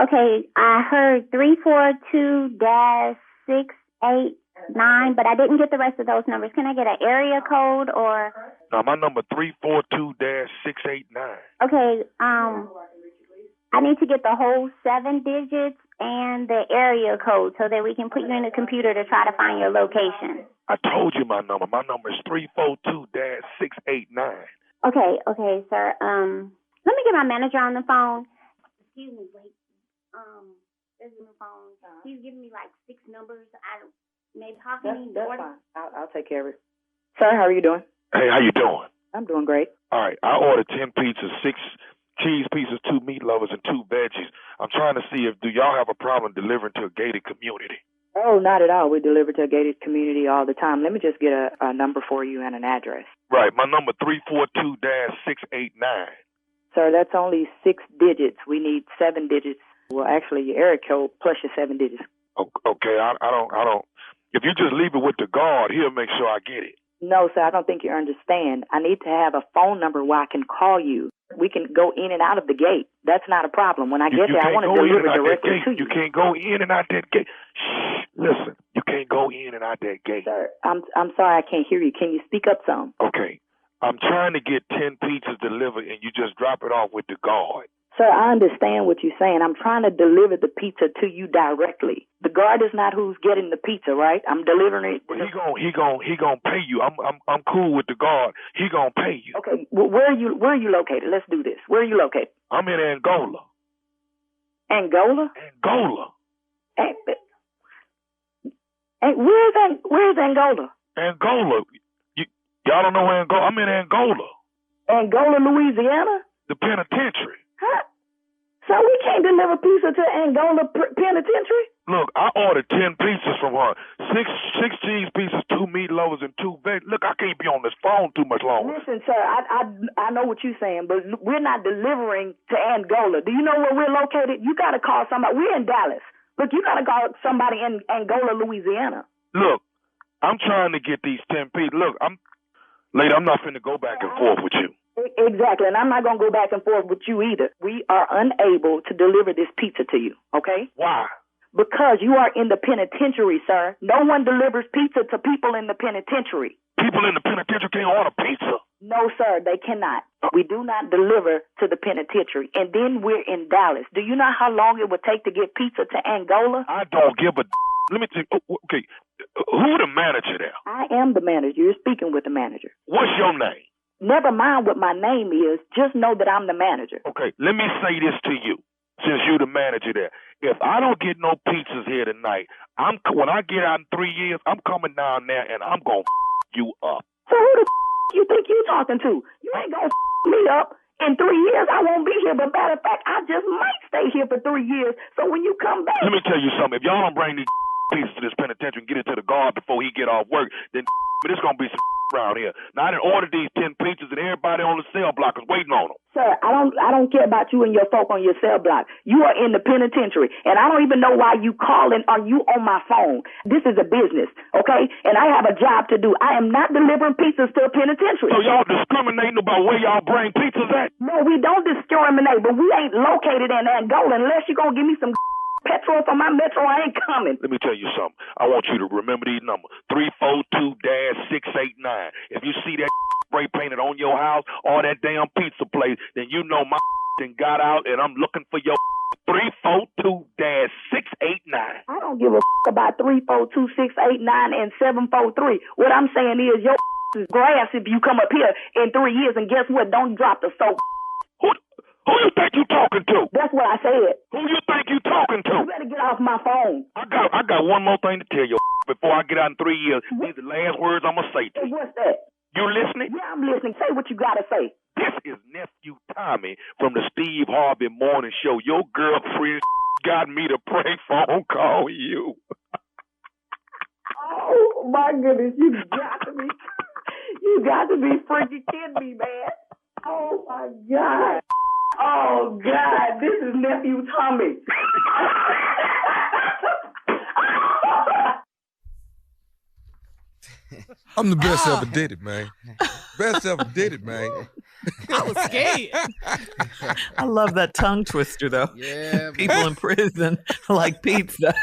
Okay, I heard 342-689, but I didn't get the rest of those numbers. Can I get an area code or? No, my number 342-689. Okay, I need to get the whole 7 digits and the area code so that we can put you in the computer to try to find your location. I told you my number. My number is 342-689. Okay, sir. Let me get my manager on the phone. Excuse me, wait. There's a new phone. He's giving me like 6 numbers. Maybe how can that's fine. I'll take care of it. Sir, how are you doing? Hey, how you doing? I'm doing great. All right, I ordered 10 pizzas, 6 cheese pizzas, 2 meat lovers, and 2 veggies. I'm trying to see do y'all have a problem delivering to a gated community? Oh, not at all. We deliver to a gated community all the time. Let me just get a number for you and an address. Right, my number 342-689. Sir, that's only 6 digits. We need 7 digits. Well, actually, your area code plus your 7 digits. Okay, I don't. If you just leave it with the guard, he'll make sure I get it. No, sir, I don't think you understand. I need to have a phone number where I can call you. We can go in and out of the gate. That's not a problem. When I get there, I want to deliver directly to you. You can't go in and out that gate. Shh, listen, you can't go in and out that gate. Sir, I'm sorry I can't hear you. Can you speak up some? Okay. I'm trying to get 10 pizzas delivered, and you just drop it off with the guard. Sir, I understand what you're saying. I'm trying to deliver the pizza to you directly. The guard is not who's getting the pizza, right? I'm delivering it. But he gonna pay you. I'm cool with the guard. He gonna pay you. Okay, well, where are you located? Let's do this. Where are you located? I'm in Angola. Angola? Angola. Where's Angola? Angola. Y'all don't know Angola. I'm in Angola. Angola, Louisiana? The penitentiary. Huh? So we can't deliver pizza to Angola Penitentiary? Look, I ordered 10 pizzas from her. Six cheese pizzas, 2 meat lovers, and 2 veg. Look, I can't be on this phone too much longer. Listen, sir, I know what you're saying, but we're not delivering to Angola. Do you know where we're located? You got to call somebody. We're in Dallas. Look, you got to call somebody in Angola, Louisiana. Look, I'm trying to get these 10 pizzas. Look, lady, I'm not finna go back and forth with you. Exactly, and I'm not going to go back and forth with you either. We are unable to deliver this pizza to you, okay? Why? Because you are in the penitentiary, sir. No one delivers pizza to people in the penitentiary. People in the penitentiary can't order pizza? No, sir, they cannot. We do not deliver to the penitentiary. And then we're in Dallas. Do you know how long it would take to get pizza to Angola? I don't give a... Let me think. Okay, who the manager there? I am the manager. You're speaking with the manager. What's your name? Never mind what my name is. Just know that I'm the manager. Okay, let me say this to you, since you're the manager there. If I don't get no pizzas here tonight, when I get out in 3 years, I'm coming down there and I'm going to you up. So who the you think you talking to? You ain't going to me up. In 3 years, I won't be here. But matter of fact, I just might stay here for 3 years. So when you come back... Let me tell you something. If y'all don't bring these pizzas to this penitentiary and get it to the guard before he get off work, then it's going to be some around here. Now, I done ordered these 10 pizzas and everybody on the cell block is waiting on them. Sir, I don't care about you and your folk on your cell block. You are in the penitentiary, and I don't even know why you calling or you on my phone. This is a business, okay? And I have a job to do. I am not delivering pizzas to a penitentiary. So y'all discriminating about where y'all bring pizzas at? No, we don't discriminate, but we ain't located in Angola unless you're going to give me some petrol for my metro. I ain't coming. Let me tell you something. I want you to remember these numbers. 342-689. If you see that spray painted on your house or that damn pizza place, then you know my thing got out and I'm looking for your 342-689. I don't give a about 342-689 and 743. What I'm saying is your is grass if you come up here in 3 years, and guess what? Don't drop the soap. Who you think you talking to? That's what I said. Who you think you talking to? You better get off my phone. I got one more thing to tell you before I get out in 3 years. These are the last words I'm going to say to you. What's that? You listening? Yeah, I'm listening. Say what you got to say. This is Nephew Tommy from the Steve Harvey Morning Show. Your girlfriend got me to prank phone call you. Oh, my goodness. You got to be freaking kidding me, man. Oh, my God. Oh, God, this is Nephew Tommy. I'm the best ever did it, man. Best ever did it, man. I was scared. I love that tongue twister, though. Yeah, people in prison like pizza.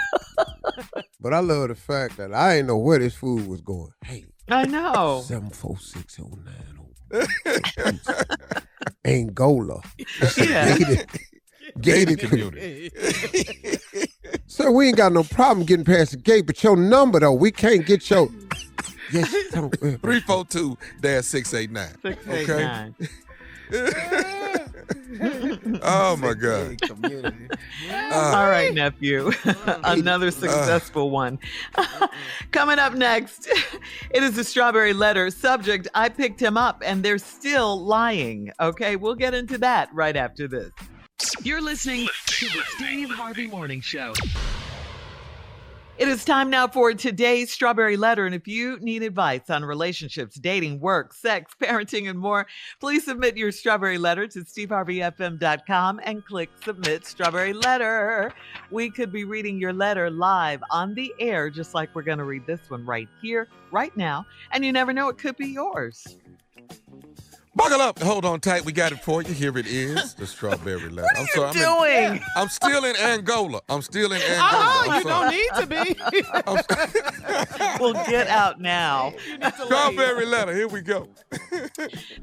But I love the fact that I ain't know where this food was going. Hey, I know. 74609. Angola. Yeah. Gated community. Sir, we ain't got no problem getting past the gate, but your number, though, we can't get your... Yes, 342-689. 689. Oh, my God. All right, nephew. Another successful one. Coming up next, it is the Strawberry Letter. Subject, I picked him up and they're still lying. Okay, we'll get into that right after this. You're listening to the Steve Harvey Morning Show. It is time now for today's Strawberry Letter. And if you need advice on relationships, dating, work, sex, parenting, and more, please submit your Strawberry Letter to steveharveyfm.com and click Submit Strawberry Letter. We could be reading your letter live on the air, just like we're going to read this one right here, right now. And you never know, it could be yours. Buckle up. Hold on tight. We got it for you. Here it is. The strawberry letter. What are you doing? I'm still in Angola. I'm still in Angola. Oh, you don't need to be. Well, get out now. Strawberry letter. Here we go.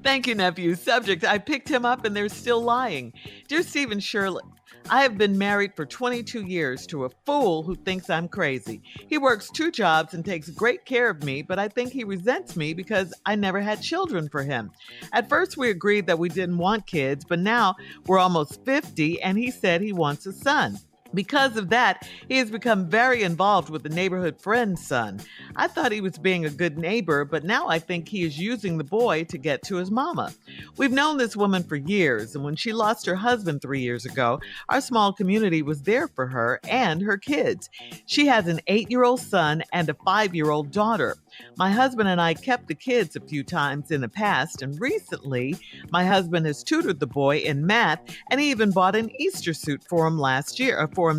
Thank you, nephew. Subject, I picked him up and they're still lying. Dear Stephen Shirley, I have been married for 22 years to a fool who thinks I'm crazy. He works 2 jobs and takes great care of me, but I think he resents me because I never had children for him. At first, we agreed that we didn't want kids, but now we're almost 50 and he said he wants a son. Because of that, he has become very involved with the neighborhood friend's son. I thought he was being a good neighbor, but now I think he is using the boy to get to his mama. We've known this woman for years, and when she lost her husband 3 years ago, our small community was there for her and her kids. She has an 8-year-old son and a 5-year-old daughter. My husband and I kept the kids a few times in the past, and recently, my husband has tutored the boy in math, and he even bought an Easter suit for him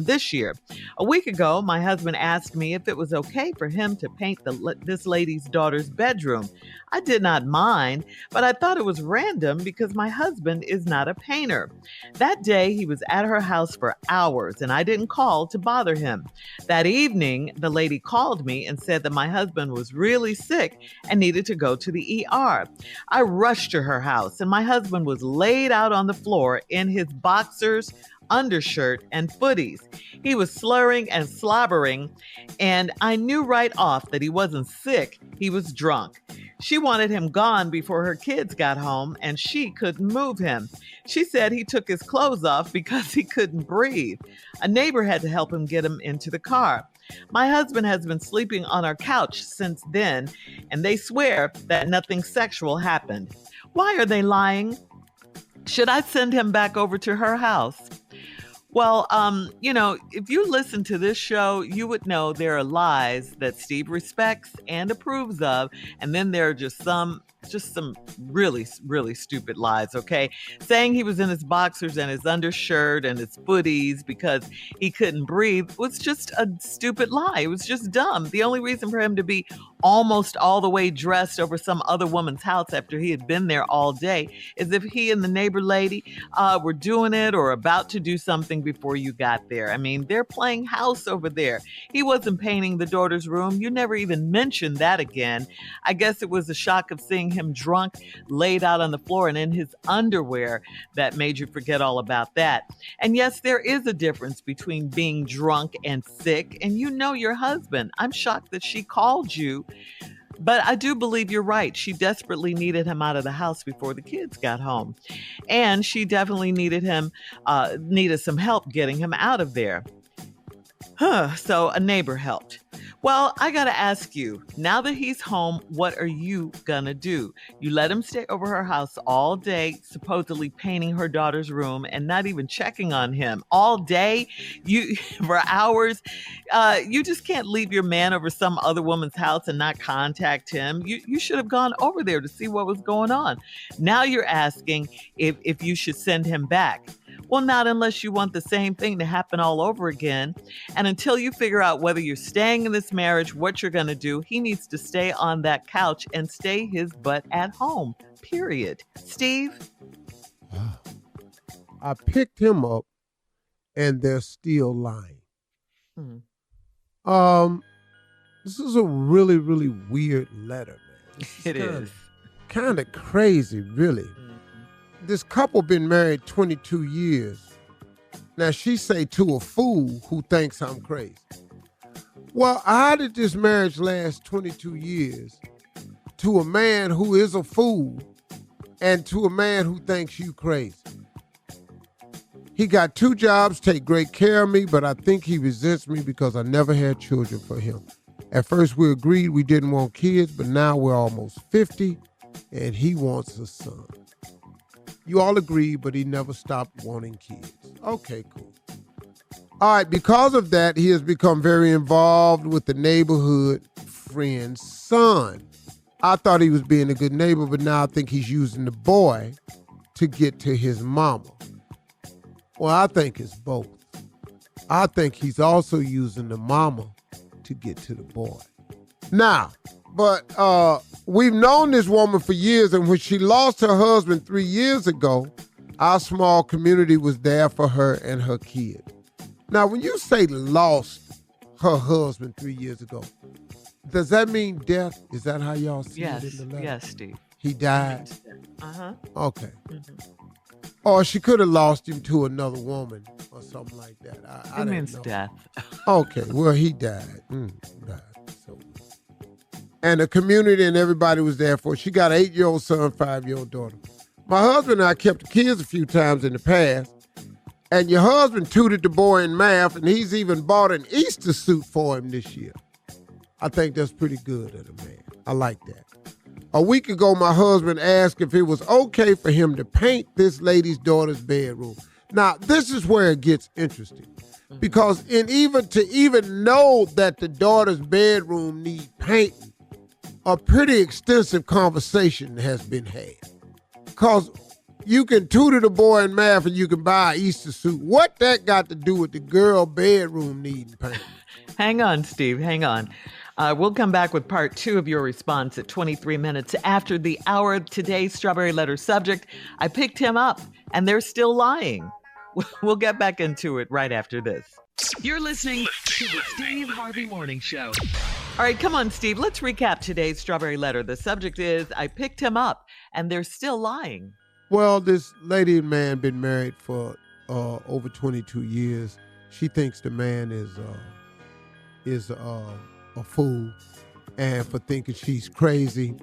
this year. A week ago, my husband asked me if it was okay for him to paint this lady's daughter's bedroom. I did not mind, but I thought it was random because my husband is not a painter. That day, he was at her house for hours, and I didn't call to bother him. That evening, the lady called me and said that my husband was really sick and needed to go to the ER. I rushed to her house, and my husband was laid out on the floor in his boxers, undershirt, and footies. He was slurring and slobbering, and I knew right off that he wasn't sick, he was drunk. She wanted him gone before her kids got home, and she couldn't move him. She said he took his clothes off because he couldn't breathe. A neighbor had to help him get him into the car. My husband has been sleeping on our couch since then, and they swear that nothing sexual happened. Why are they lying? Should I send him back over to her house? Well, if you listen to this show, you would know there are lies that Steve respects and approves of, and then there are just some really, really stupid lies, okay? Saying he was in his boxers and his undershirt and his footies because he couldn't breathe was just a stupid lie. It was just dumb. The only reason for him to be almost all the way dressed over some other woman's house after he had been there all day is if he and the neighbor lady were doing it or about to do something before you got there. I mean, they're playing house over there. He wasn't painting the daughter's room. You never even mentioned that again. I guess it was a shock of seeing him drunk, laid out on the floor and in his underwear that made you forget all about that. And yes, there is a difference between being drunk and sick, and you know your husband. I'm shocked that she called you, but I do believe you're right. She desperately needed him out of the house before the kids got home. And she definitely needed some help getting him out of there. So a neighbor helped. Well, I gotta ask you, now that he's home, what are you gonna do? You let him stay over her house all day, supposedly painting her daughter's room and not even checking on him all day, for hours. You just can't leave your man over some other woman's house and not contact him. You should have gone over there to see what was going on. Now you're asking if you should send him back. Well, not unless you want the same thing to happen all over again. And until you figure out whether you're staying in this marriage, what you're going to do, he needs to stay on that couch and stay his butt at home, period. Steve? I picked him up and they're still lying. This is a really, really weird letter, man. It is. Kind of crazy, really. This couple been married 22 years. Now she say to a fool who thinks I'm crazy. Well, how did this marriage last 22 years to a man who is a fool and to a man who thinks you crazy? He got 2 jobs, take great care of me, but I think he resents me because I never had children for him. At first we agreed we didn't want kids, but now we're almost 50 and he wants a son. You all agree, but he never stopped wanting kids. Okay, cool. All right, because of that, he has become very involved with the neighborhood friend's son. I thought he was being a good neighbor, but now I think he's using the boy to get to his mama. Well, I think it's both. I think he's also using the mama to get to the boy. Now, but we've known this woman for years, and when she lost her husband 3 years ago, our small community was there for her and her kid. Now, when you say lost her husband 3 years ago, does that mean death? Is that how y'all see it in the letter? Yes, Steve. He died? Uh-huh. Okay. Or she could have lost him to another woman or something like that. I It means know. death. Okay, well, he died. Died. So, and the community and everybody was there for her. She got an 8-year-old son, 5-year-old daughter. My husband and I kept the kids a few times in the past, and your husband tutored the boy in math, and he's even bought an Easter suit for him this year. I think that's pretty good of the man. I like that. A week ago, my husband asked if it was okay for him to paint this lady's daughter's bedroom. Now, this is where it gets interesting, because to even know that the daughter's bedroom needs painting, a pretty extensive conversation has been had. Because you can tutor the boy in math and you can buy an Easter suit. What that got to do with the girl bedroom needing painting? Hang on, Steve. Hang on. We'll come back with part 2 of your response at 23 minutes after the hour. Today's Strawberry Letter subject, I picked him up, and they're still lying. We'll get back into it right after this. You're listening to the Steve Harvey Morning Show. All right, come on, Steve. Let's recap today's Strawberry Letter. The subject is, I picked him up, and they're still lying. Well, this lady and man been married for over 22 years. She thinks the man is a fool, and for thinking she's crazy.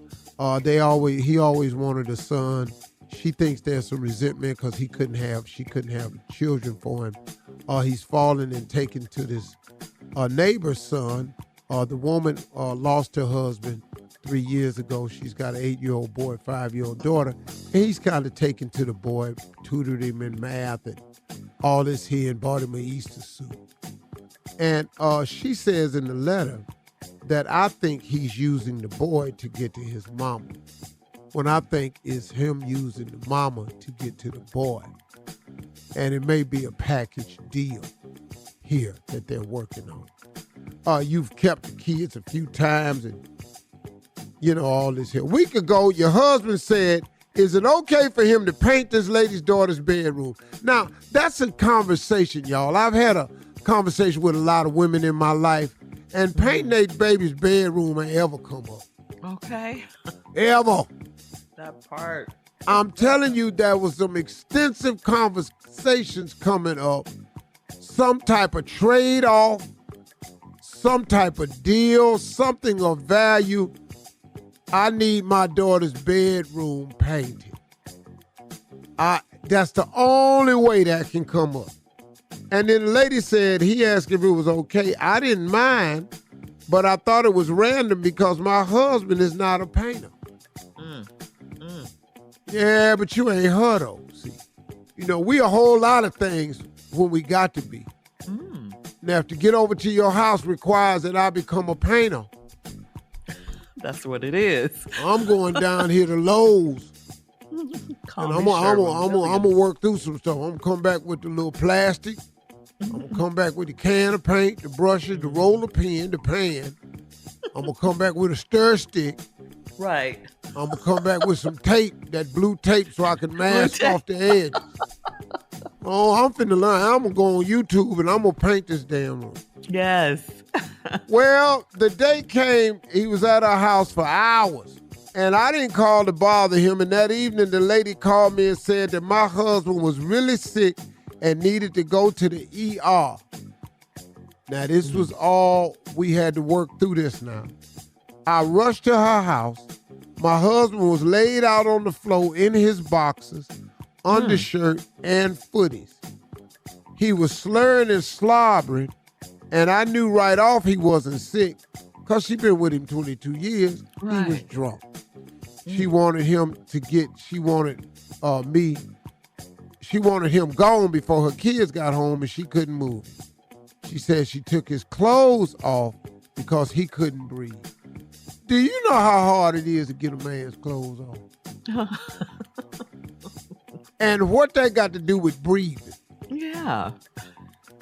He always wanted a son. She thinks there's some resentment because she couldn't have children for him. He's fallen and taken to this neighbor's son. The woman lost her husband 3 years ago. She's got an 8-year-old boy, 5-year-old daughter. And he's kind of taken to the boy, tutored him in math and all this here, and bought him an Easter suit. And she says in the letter that I think he's using the boy to get to his mama, when I think it's him using the mama to get to the boy. And it may be a package deal here that they're working on. You've kept the kids a few times and, all this here. A week ago, your husband said, is it okay for him to paint this lady's daughter's bedroom? Now, that's a conversation, y'all. I've had a conversation with a lot of women in my life, and painting their baby's bedroom ain't ever come up. Okay. Ever. That part. I'm telling you, there was some extensive conversations coming up. Some type of trade-off, some type of deal, something of value. I need my daughter's bedroom painted. That's the only way that can come up. And then the lady said, he asked if it was okay. I didn't mind, but I thought it was random because my husband is not a painter. Yeah, but you ain't her though. See, we a whole lot of things when we got to be. Now, if to get over to your house requires that I become a painter. That's what it is. I'm going down here to Lowe's. And I'm gonna work through some stuff. I'm gonna come back with the little plastic. I'm gonna come back with the can of paint, the brushes, the roller pen, the pan. I'm gonna come back with a stir stick. Right. I'm gonna come back with some tape, that blue tape, so I can mask off the edge. I'm finna learn. I'm gonna go on YouTube and I'm gonna paint this damn room. Yes. Well, the day came, he was at our house for hours. And I didn't call to bother him. And that evening, the lady called me and said that my husband was really sick and needed to go to the ER. Now, this was all, we had to work through this now. I rushed to her house. My husband was laid out on the floor in his boxers, undershirt, and footies. He was slurring and slobbering, and I knew right off he wasn't sick because she'd been with him 22 years. Right. He was drunk. She wanted him gone before her kids got home and she couldn't move him. She said she took his clothes off because he couldn't breathe. Do you know how hard it is to get a man's clothes off? And what that got to do with breathing? Yeah.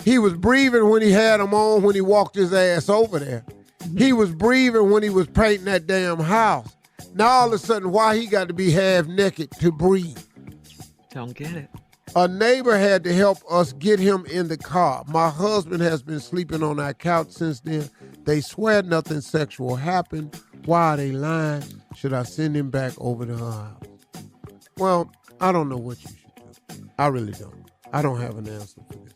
He was breathing when he had them on, when he walked his ass over there. He was breathing when he was painting that damn house. Now all of a sudden, why he got to be half naked to breathe? Don't get it. A neighbor had to help us get him in the car. My husband has been sleeping on our couch since then. They swear nothing sexual happened. Why are they lying? Should I send him back over to her house? Well, I don't know what you should do. I really don't. I don't have an answer for this.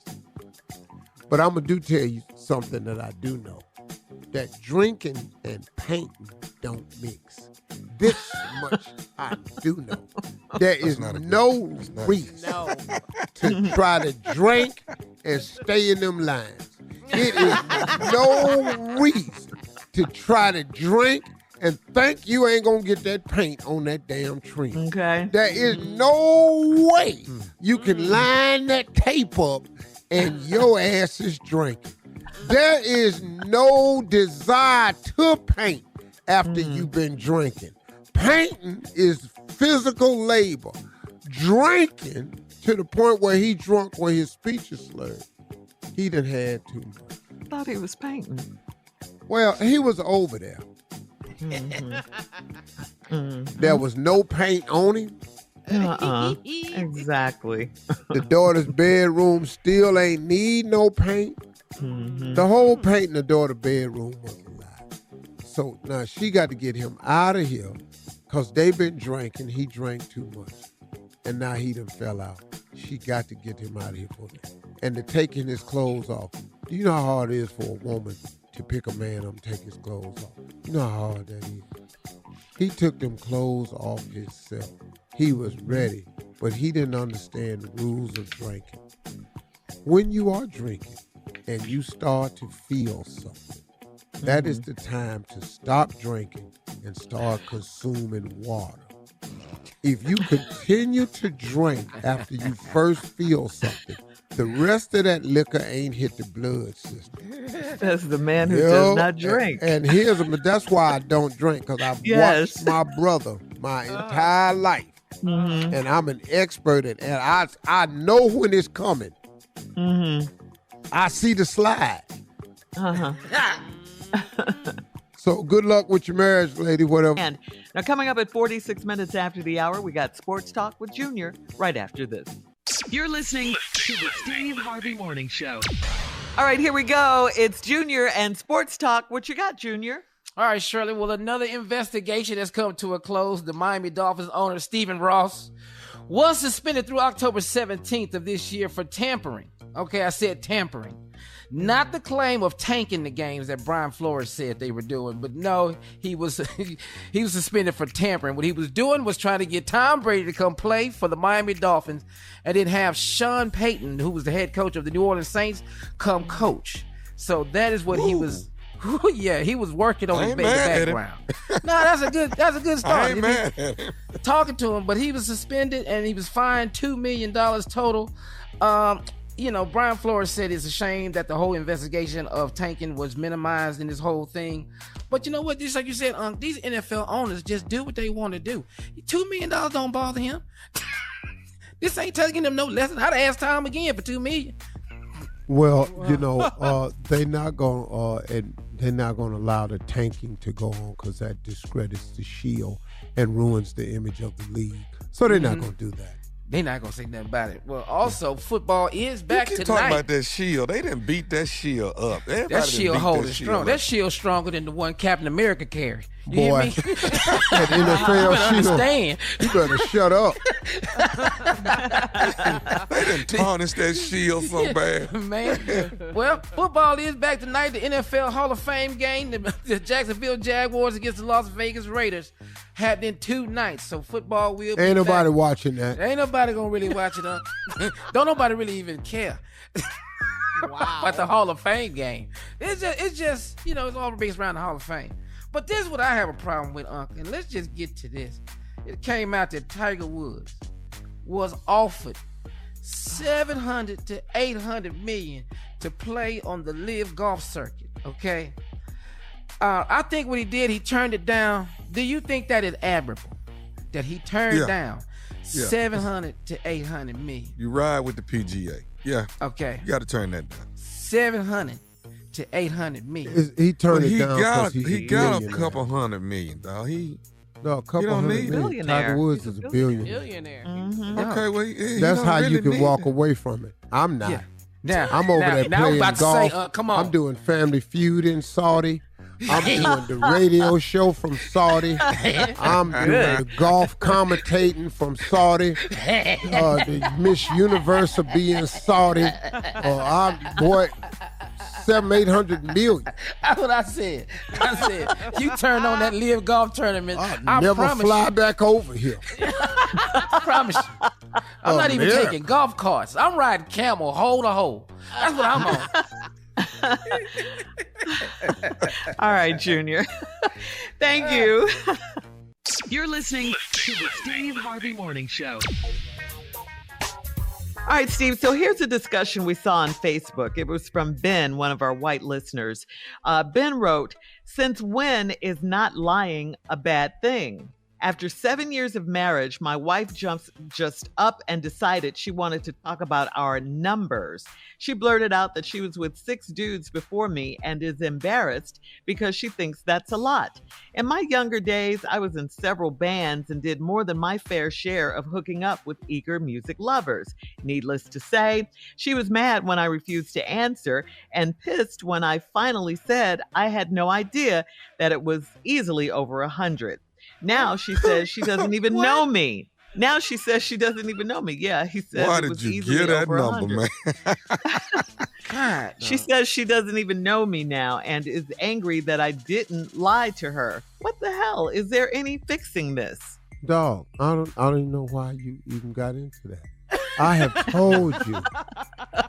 But I'm going to tell you something that I do know. That drinking and painting don't mix. This much I do know. There is no reason to try to drink and stay in them lines. It is no reason to try to drink and think you ain't gonna get that paint on that damn tree. Okay. There is no way you can line that tape up and your ass is drinking. There is no desire to paint after you've been drinking. Painting is physical labor. Drinking to the point where he drunk where his speech is slurred. He done had too much. Thought he was painting. Well, he was over there. There was no paint on him. Exactly. The daughter's bedroom still ain't need no paint. The whole paint in the daughter's bedroom was a lie. So now she got to get him out of here because they been drinking. He drank too much. And now he done fell out. She got to get him out of here for that. And to taking his clothes off. Do you know how hard it is for a woman to pick a man up and take his clothes off? You know how hard that is. He took them clothes off himself. He was ready, but he didn't understand the rules of drinking. When you are drinking and you start to feel something, that is the time to stop drinking and start consuming water. If you continue to drink after you first feel something, the rest of that liquor ain't hit the blood system. That's the man who does not drink. And that's why I don't drink, because I've watched my brother my entire life. And I'm an expert at it. And I know when it's coming. I see the slide. So good luck with your marriage, lady, whatever. And now coming up at 46 minutes after the hour, we got Sports Talk with Junior right after this. You're listening to the Steve Harvey Morning Show. All right, here we go. It's Junior and Sports Talk. What you got, Junior? All right, Shirley. Well, another investigation has come to a close. The Miami Dolphins owner, Stephen Ross, was suspended through October 17th of this year for tampering. Okay, I said tampering. Not the claim of tanking the games that Brian Flores said they were doing, but no, he was suspended for tampering. What he was doing was trying to get Tom Brady to come play for the Miami Dolphins and then have Sean Payton, who was the head coach of the New Orleans Saints, come coach. So that is what he was. Yeah, he was working on in the background. No, that's a good start. I ain't mad at him. Talking to him, but he was suspended and he was fined $2 million total. Brian Flores said it's a shame that the whole investigation of tanking was minimized in this whole thing. But you know what? Just like you said, these NFL owners just do what they want to do. $2 million don't bother him. This ain't taking them no lesson. I'd ask Tom again for $2 million. Well, they're not gonna allow the tanking to go on because that discredits the Shield and ruins the image of the league. So they're not gonna do that. They're not going to say nothing about it. Well, also, football is back tonight. Talking about that Shield. They didn't beat that Shield up. That Shield holding strong. That Shield's stronger than the one Captain America carried. You Boy, hear me? that NFL Shield. Understand. You better shut up. They didn't tarnish that Shield so bad. Man. Well, football is back tonight. The NFL Hall of Fame game, the Jacksonville Jaguars against the Las Vegas Raiders, happening 2 nights. So football will be Ain't nobody back. watching that. Ain't nobody gonna really watch it. Don't nobody really even care. About the Hall of Fame game. It's just it's all based around the Hall of Fame. But this is what I have a problem with, Uncle. And let's just get to this. It came out that Tiger Woods was offered $700 to $800 million to play on the LIV golf circuit. Okay. I think what he did, he turned it down. Do you think that is admirable? That he turned down $700 to $800 million. You ride with the PGA. Yeah. Okay. You got to turn that down. $700 to 800 million. He turned it down because he got a couple $100 million, dog. A couple $100 million. Tiger Woods is a billionaire. Mm-hmm. Okay, well, that's how you can walk away from it. I'm not. Yeah. Now, I'm over there playing golf. Say, come on. I'm doing Family Feud in Saudi. I'm doing the radio show from Saudi. I'm doing the golf commentating from Saudi. The Miss Universe will be in Saudi. $700-800 million. That's what I said. You turn on that live golf tournament. I never promise fly you. back over here. I promise you. I'm not even taking golf carts. I'm riding camel hole to hole. That's what I'm on. All right, Junior. Thank you. You're listening to the Steve Harvey Morning Show. All right, Steve. So here's a discussion we saw on Facebook. It was from Ben, one of our white listeners. Ben wrote, "Since when is not lying a bad thing? After 7 years of marriage, my wife just up and decided she wanted to talk about our numbers. She blurted out that she was with 6 dudes before me and is embarrassed because she thinks that's a lot. In my younger days, I was in several bands and did more than my fair share of hooking up with eager music lovers. Needless to say, she was mad when I refused to answer and pissed when I finally said I had no idea that it was easily over 100. Now she says she doesn't even know me. Yeah, he says why it was did you easily get that over number, 100. man? God, She says she doesn't even know me now and is angry that I didn't lie to her. What the hell? Is there any fixing this? Dog, I don't even know why you even got into that. I have told you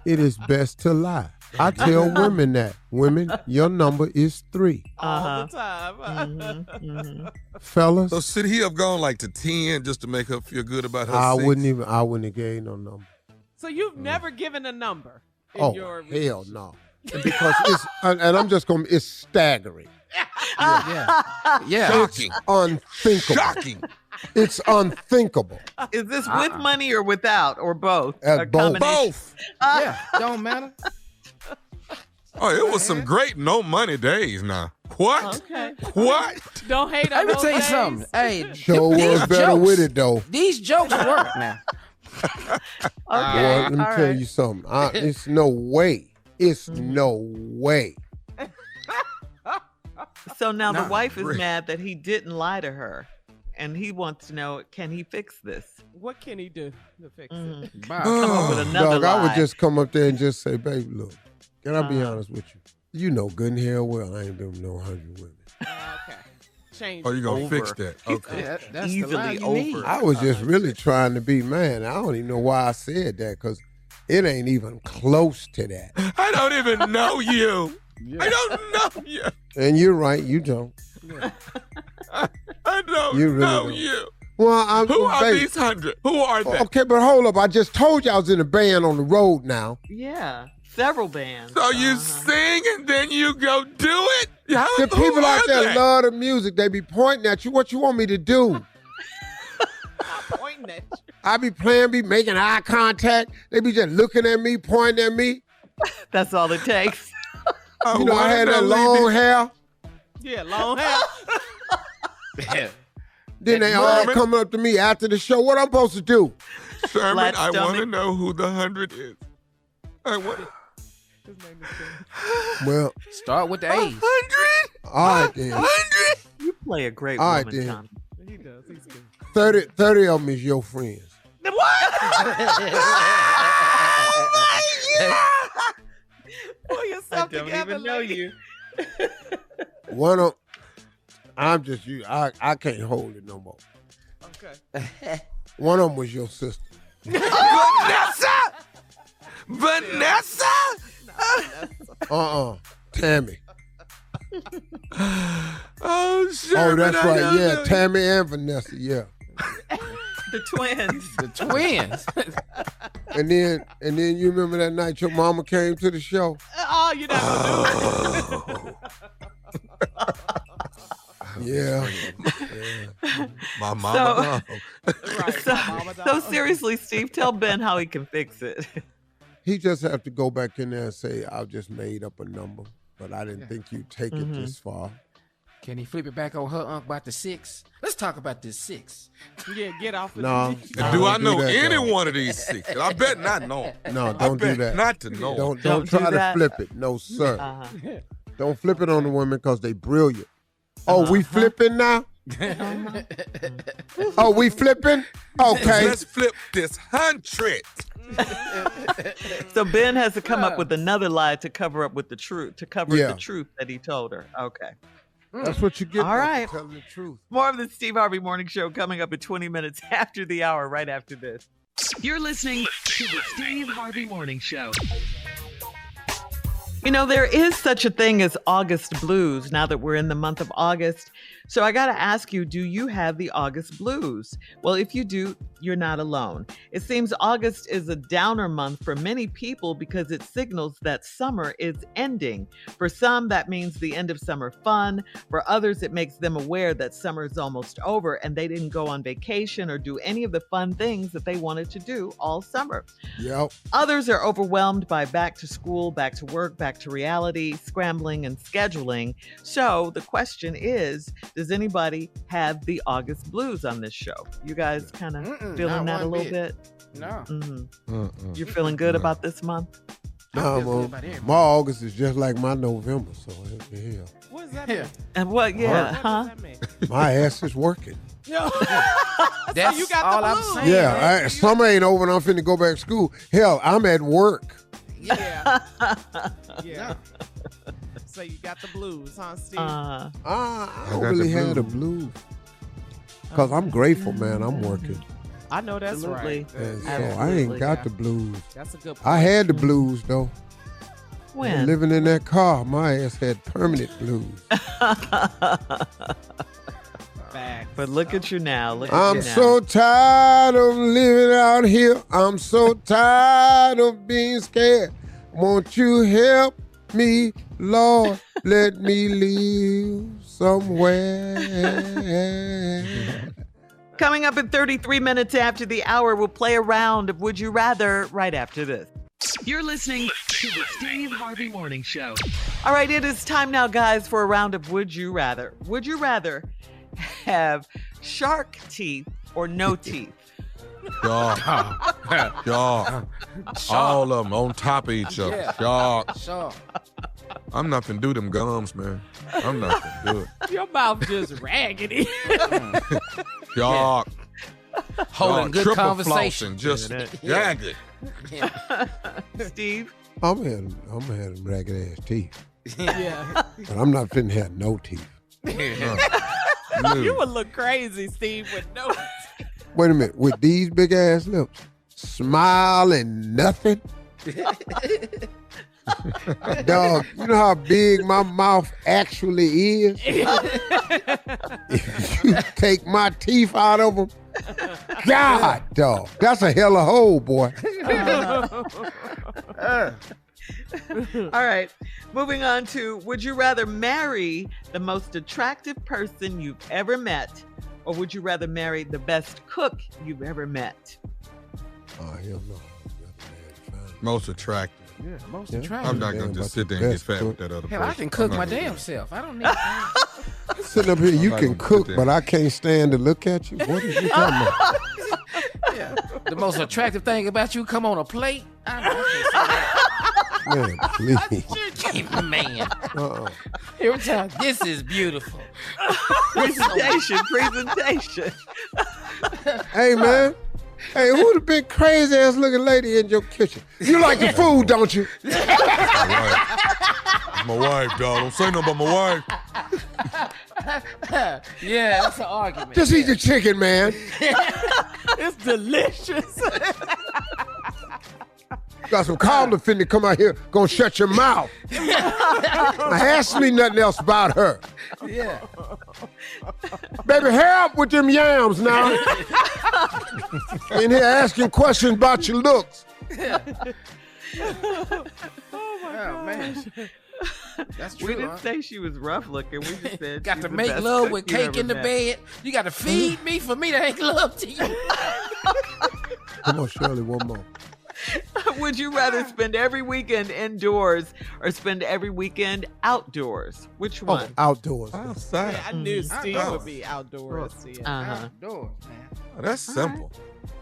it is best to lie. I tell women that. Women, your number is 3. All the time. Mm-hmm. Fellas. So should he have gone like to 10 just to make her feel good about her I 6? wouldn't have gave no number. So you've never given a number in Oh, your hell no. Because it's, and I'm just going to, it's staggering. Yeah. Shocking. Unthinkable. Shocking. It's unthinkable. Is this with money or without or both? At A both. combination? Both. Yeah, don't matter. Oh, it was some great no money days now. What? Okay. What? Don't hate Let on me those tell you days. something. Hey, Sure these was better jokes- with it, though. These jokes work now. Okay. Boy, let me all tell right. you something. It's no way. It's no way. So now the Nah, wife is Rick. mad that he didn't lie to her. And he wants to know, can he fix this? What can he do to fix it? Bye. Come up with another Dog, I would lie. just come up there and just say, babe, look, can I be honest with you? You know good and hell well I ain't been with no 100 women. Okay. Change Oh, you going to Over. fix that? Okay. Yeah, that's the Easily line you over. need. I was just really trying to be man. I don't even know why I said that because it ain't even close to that. I don't even know you. I don't know you. And you're right, you don't. I don't You really know don't. you. Well, Who are babe, these 100? Who are they? Okay, but hold up. I just told you I was in a band on the road now. Yeah. Several bands. So you sing and then you go do it? The Who people out are there they? love the music. They be pointing at you. What you want me to do? Pointing at you. I be playing, be making eye contact. They be just looking at me, pointing at me. That's all it takes. You know, I had that long hair. Yeah, long hair. Then they all Sherman? coming up to me after the show. What I'm supposed to do? Sherman, Flat I want to stomach. know who the 100 is. I want His name is Tim. Well, Start with the A's. 100. all right then. 100. You play a great All right, woman, then. Tom. He does. He's good. 30 of them is your friends. Pull I yourself don't together. even know lady. you. One of I'm just you. I can't hold it no more. Okay. One of them was your sister. Vanessa! Vanessa! Tammy. Oh, Sherman, Oh, that's I right. don't Yeah, know. Tammy and Vanessa. Yeah. The twins. The twins. And then you remember that night your mama came to the show? Oh, you're not gonna do it. Yeah. My mama. Right. So, Mama so dog. seriously, Steve, tell Ben how he can fix it. He just have to go back in there and say, I just made up a number. but I didn't think you'd take it this far. Can he flip it back on her, Unc, about the 6? Let's talk about this 6. Yeah, get off of No. Do I know that, any though. one of these 6? I bet not know. No, don't do that. Not to know. Don't try to flip it. No, sir. Don't flip it on the women because they brilliant. Oh, we flipping now? Oh, we flipping? Okay. Let's flip this 100. So Ben has to come up with another lie to cover up with the truth, the truth that he told her. Okay. That's what you get All right. for telling the truth. More of the Steve Harvey Morning Show coming up at 20 minutes after the hour, right after this. You're listening to the Steve Harvey Morning Show. You know, there is such a thing as August blues now that we're in the month of August. So I got to ask you, do you have the August blues? Well, if you do, you're not alone. It seems August is a downer month for many people because it signals that summer is ending. For some, that means the end of summer fun. For others, it makes them aware that summer is almost over and they didn't go on vacation or do any of the fun things that they wanted to do all summer. Yep. Others are overwhelmed by back to school, back to work, back to reality, scrambling and scheduling. So the question is, does anybody have the August blues on this show? You guys kind of feeling that a little bit? No. You're feeling good about this month? No, my August is just like my November, so hell. What does that mean? And what? Yeah, huh? My ass is working. That's you got all the I'm blues. saying. Yeah, summer ain't over and I'm finna go back to school. Hell, I'm at work. Yeah. Yeah. So you got the blues, huh, Steve? I don't really have the blues. Because I'm grateful, man. I'm working. I know that's Absolutely. right. And so I ain't got the blues. That's a good point. I had the blues, though. When? Living in that car, my ass had permanent blues. But look at you now. Look at I'm you now. so tired of living out here. I'm so tired of being scared. Won't you help me, Lord? Let me live somewhere. Coming up in 33 minutes after the hour, we'll play a round of Would You Rather right after this. You're listening to the Steve Harvey Morning Show. All right, it is time now, guys, for a round of Would You Rather. Would you rather have shark teeth or no teeth? Y'all. All of them on top of each other. Y'all. I'm not finna do them gums, man. I'm not finna do it. Your mouth just raggedy. Y'all. Holding good triple conversation. Flossing, just jagged. Steve? I'm having ragged ass teeth. Yeah. But I'm not finna have no teeth. You would look crazy, Steve, with no teeth. Wait a minute. With these big ass lips, smile and nothing? Dog, you know how big my mouth actually is? If you take my teeth out of them, God, dog, that's a hell of a hole, boy. All right, moving on to Would you rather marry the most attractive person you've ever met, or would you rather marry the best cook you've ever met? Oh, hell no. Most attractive. Yeah, most attractive. I'm not gonna just sit there and get fat with that other person. Hell, I can cook my damn self. I don't need. Sitting up here, you can cook, but I can't stand to look at you. What are you talking about? Yeah. The most attractive thing about you come on a plate. Man, please. Man. Every time, this is beautiful. Presentation. Hey, man. Hey, who the big crazy ass looking lady in your kitchen? You like the food, don't you? My wife, dog. Don't say nothing about my wife. Yeah, that's an argument. Just eat the chicken, man. It's delicious. Got some cobbler finna come out here, gonna shut your mouth. Now, ask me nothing else about her. Yeah. Baby, help with them yams now. In here asking questions about your looks. Oh, man. That's true. We didn't say she was rough looking. We just said got she's to the make best love cook with you cake ever in the met. bed. You got to feed me for me to make love to you. Come on, Shirley, one more. Would you rather spend every weekend indoors or spend every weekend outdoors? Which one? Outdoors. Outside. Yeah, I knew Steve would be outdoors. Outdoors, man. Oh, that's simple.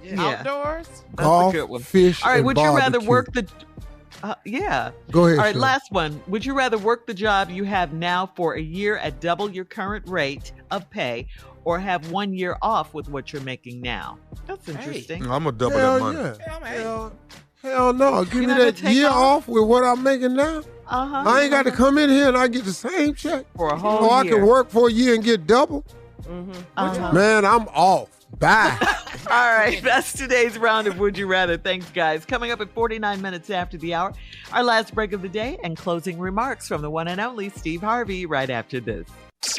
Yeah. Outdoors? That's Golf, a good one. fish, All right, and would you rather barbecue. work the yeah. Go ahead, All right, Sean. last one. Would you rather work the job you have now for a year at double your current rate of pay or have 1 year off with what you're making now? That's interesting. I'm going to double Hell that money. yeah. Hell no. Give me not gonna that take year off? off with what I'm making now. Uh-huh. I ain't got to come in here and I get the same check. For a whole I year. can work for a year and get double. Uh-huh. Man, I'm off. Bye. All right, that's today's round of Would You Rather. Thanks, guys. Coming up at 49 minutes after the hour, our last break of the day and closing remarks from the one and only Steve Harvey right after this.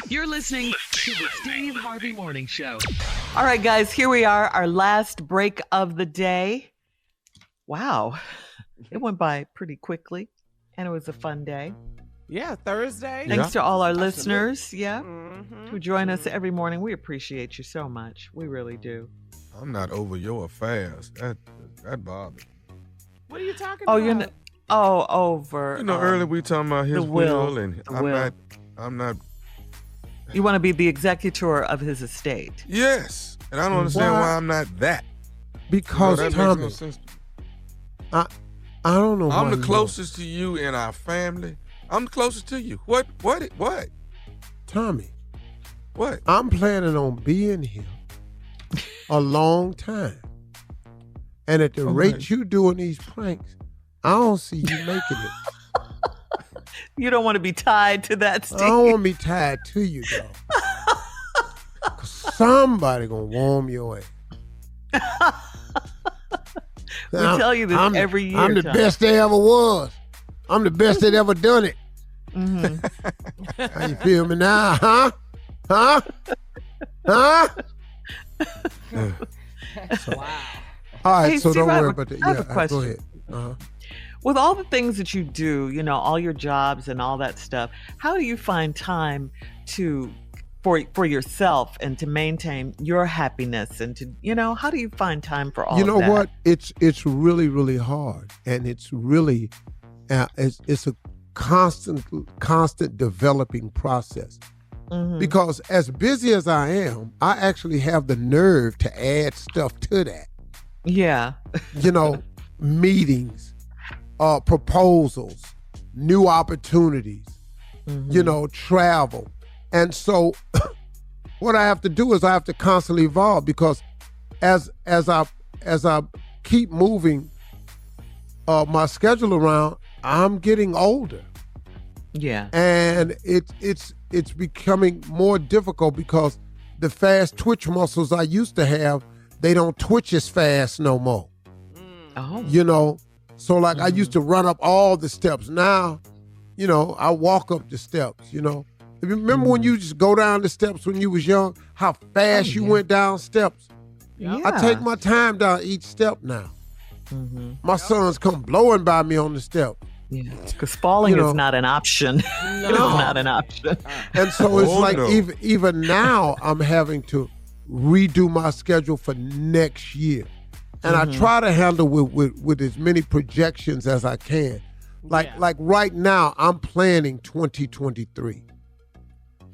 You're listening to the Steve Harvey Morning Show. All right, guys, here we are, our last break of the day. Wow, it went by pretty quickly, and it was a fun day. Yeah, Thursday. Thanks to all our listeners, who join us every morning. We appreciate you so much. We really do. I'm not over your affairs. That bothers me. What are you talking Oh, about? you're not. Oh, over. You know, earlier we talking about his the will, and the will. I'm not. You want to be the executor of his estate. Yes, and I don't understand why I'm not that. Because, that Tommy, makes no sense. I don't know I'm why the you closest to you in our family. I'm the closest to you. What? Tommy, What? I'm planning on being here a long time. And at the rate you doing these pranks, I don't see you making it. You don't want to be tied to that, Steve. I don't want to be tied to you, though. 'Cause somebody gonna warm your ass. We tell you this every year. I'm the Tom. best there ever was. I'm the best that ever done it. Mm-hmm. How you feel me now, huh? Huh? Huh? Wow. All right, Hey, so Steve, don't I have worry a- about that. I have a Go question. ahead. Uh-huh. With all the things that you do, you know, all your jobs and all that stuff, how do you find time for yourself and to maintain your happiness and to, you know, how do you find time for all You of know that? what? It's really, really hard, and it's really it's a constant developing process. Mhm. Because as busy as I am, I actually have the nerve to add stuff to that. Yeah. You know, meetings, proposals, new opportunities, you know, travel. And so what I have to do is I have to constantly evolve, because as I keep moving my schedule around, I'm getting older. Yeah. And it's becoming more difficult because the fast twitch muscles I used to have, they don't twitch as fast no more. Oh. You know, so like I used to run up all the steps. Now, you know, I walk up the steps, you know. Remember when you just go down the steps when you was young, how fast you went down steps? Yeah. I take my time down each step now. My sons come blowing by me on the step. Yeah, because falling You know. is not an option. It's not an option. And so it's like no. even now I'm having to redo my schedule for next year. And I try to handle with as many projections as I can. Like right now, I'm planning 2023.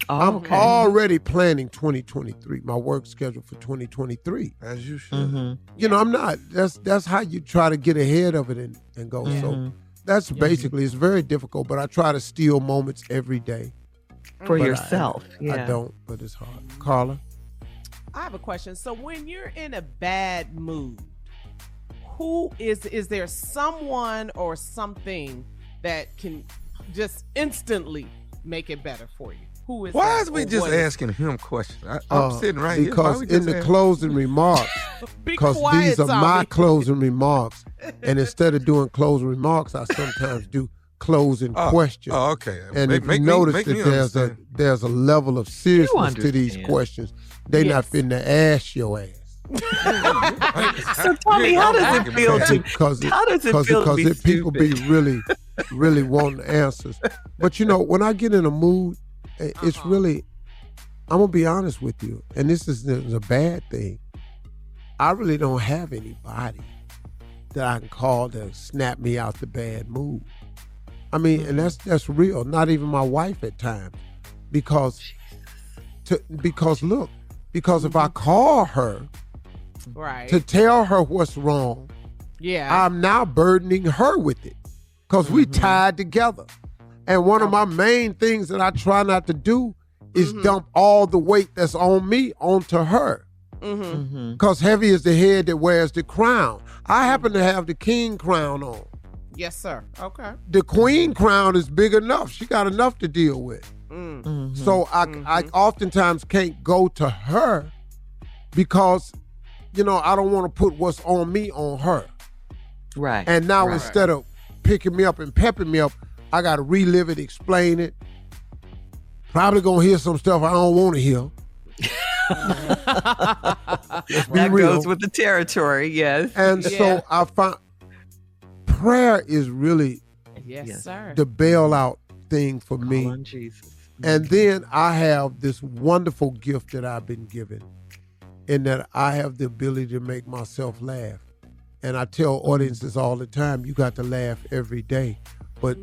Oh, I'm okay. already planning 2023, my work schedule for 2023. As you should. You know, I'm not. That's how you try to get ahead of it and go. So that's basically, it's very difficult, but I try to steal moments every day. For But yourself. I don't, but it's hard. Carla? I have a question. So when you're in a bad mood, who is there someone or something that can just instantly make it better for you? Who is Why that, is we or just what is- asking him questions? I'm sitting right here. Why Because we in just the asking- closing remarks, Be because quiet, these are my Tommy. closing remarks, and instead of doing closing remarks, I sometimes do closing questions. Oh, okay. And if you notice that there's a level of seriousness to these understand. questions, they not finna ask your ass. So Tommy, how does it feel to Because people be really wanting answers. But you know, when I get in a mood, it's really, I'm gonna be honest with you, and this is a bad thing. I really don't have anybody that I can call to snap me out the bad mood. I mean, and that's real. Not even my wife at times, because if I call her to tell her what's wrong, I'm now burdening her with it, because we tied together. And one of my main things that I try not to do is dump all the weight that's on me onto her. Because heavy is the head that wears the crown. I happen to have the king crown on. Yes, sir. Okay. The queen crown is big enough. She got enough to deal with. So I oftentimes can't go to her because, I don't want to put what's on me on her. Right. And now instead of picking me up and pepping me up, I got to relive it, explain it. Probably going to hear some stuff I don't want to hear. That goes with the territory, yes. And so I find prayer is really the bailout thing for me. Call on Jesus. And then I have this wonderful gift that I've been given, in that I have the ability to make myself laugh. And I tell audiences all the time, you got to laugh every day. But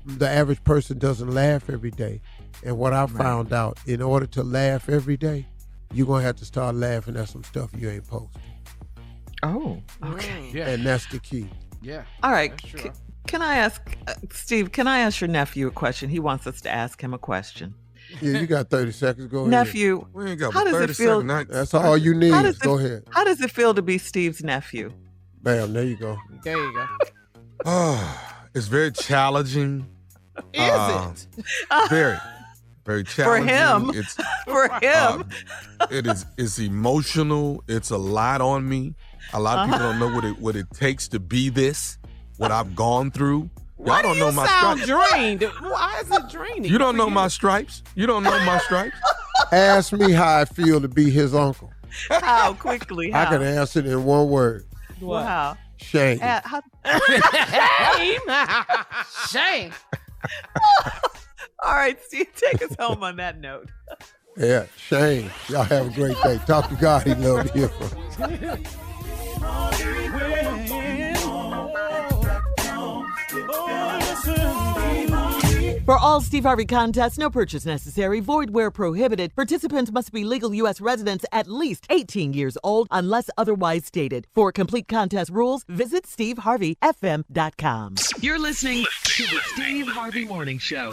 the average person doesn't laugh every day. And what I found out, in order to laugh every day, you're going to have to start laughing at some stuff you ain't posting. Oh, okay. Yeah. And that's the key. Yeah. All right. Can I ask, Steve, can I ask your nephew a question? He wants us to ask him a question. Yeah, you got 30 seconds. Go ahead. Nephew, We ain't got how but does 30 it feel? seconds. That's all you need. Go ahead. How does it feel to be Steve's nephew? Bam, there you go. There you go. It's very challenging. Is it? Very, very challenging. For him. It's emotional. It's a lot on me. A lot of people don't know what it takes to be this, what I've gone through. Why Y'all don't do you know my sound stripes. drained? Why is it draining? You don't know my stripes. You don't know my stripes. Ask me how I feel to be his uncle. How quickly? I can answer it in one word. What? Wow. Shame. Shame. All right, Steve, take us home on that note. Yeah, shame. Y'all have a great day. Talk to God. He loves to hear from you. For all Steve Harvey contests, no purchase necessary, void where prohibited. Participants must be legal U.S. residents at least 18 years old unless otherwise stated. For complete contest rules, visit SteveHarveyFM.com. You're listening to the Steve Harvey Morning Show.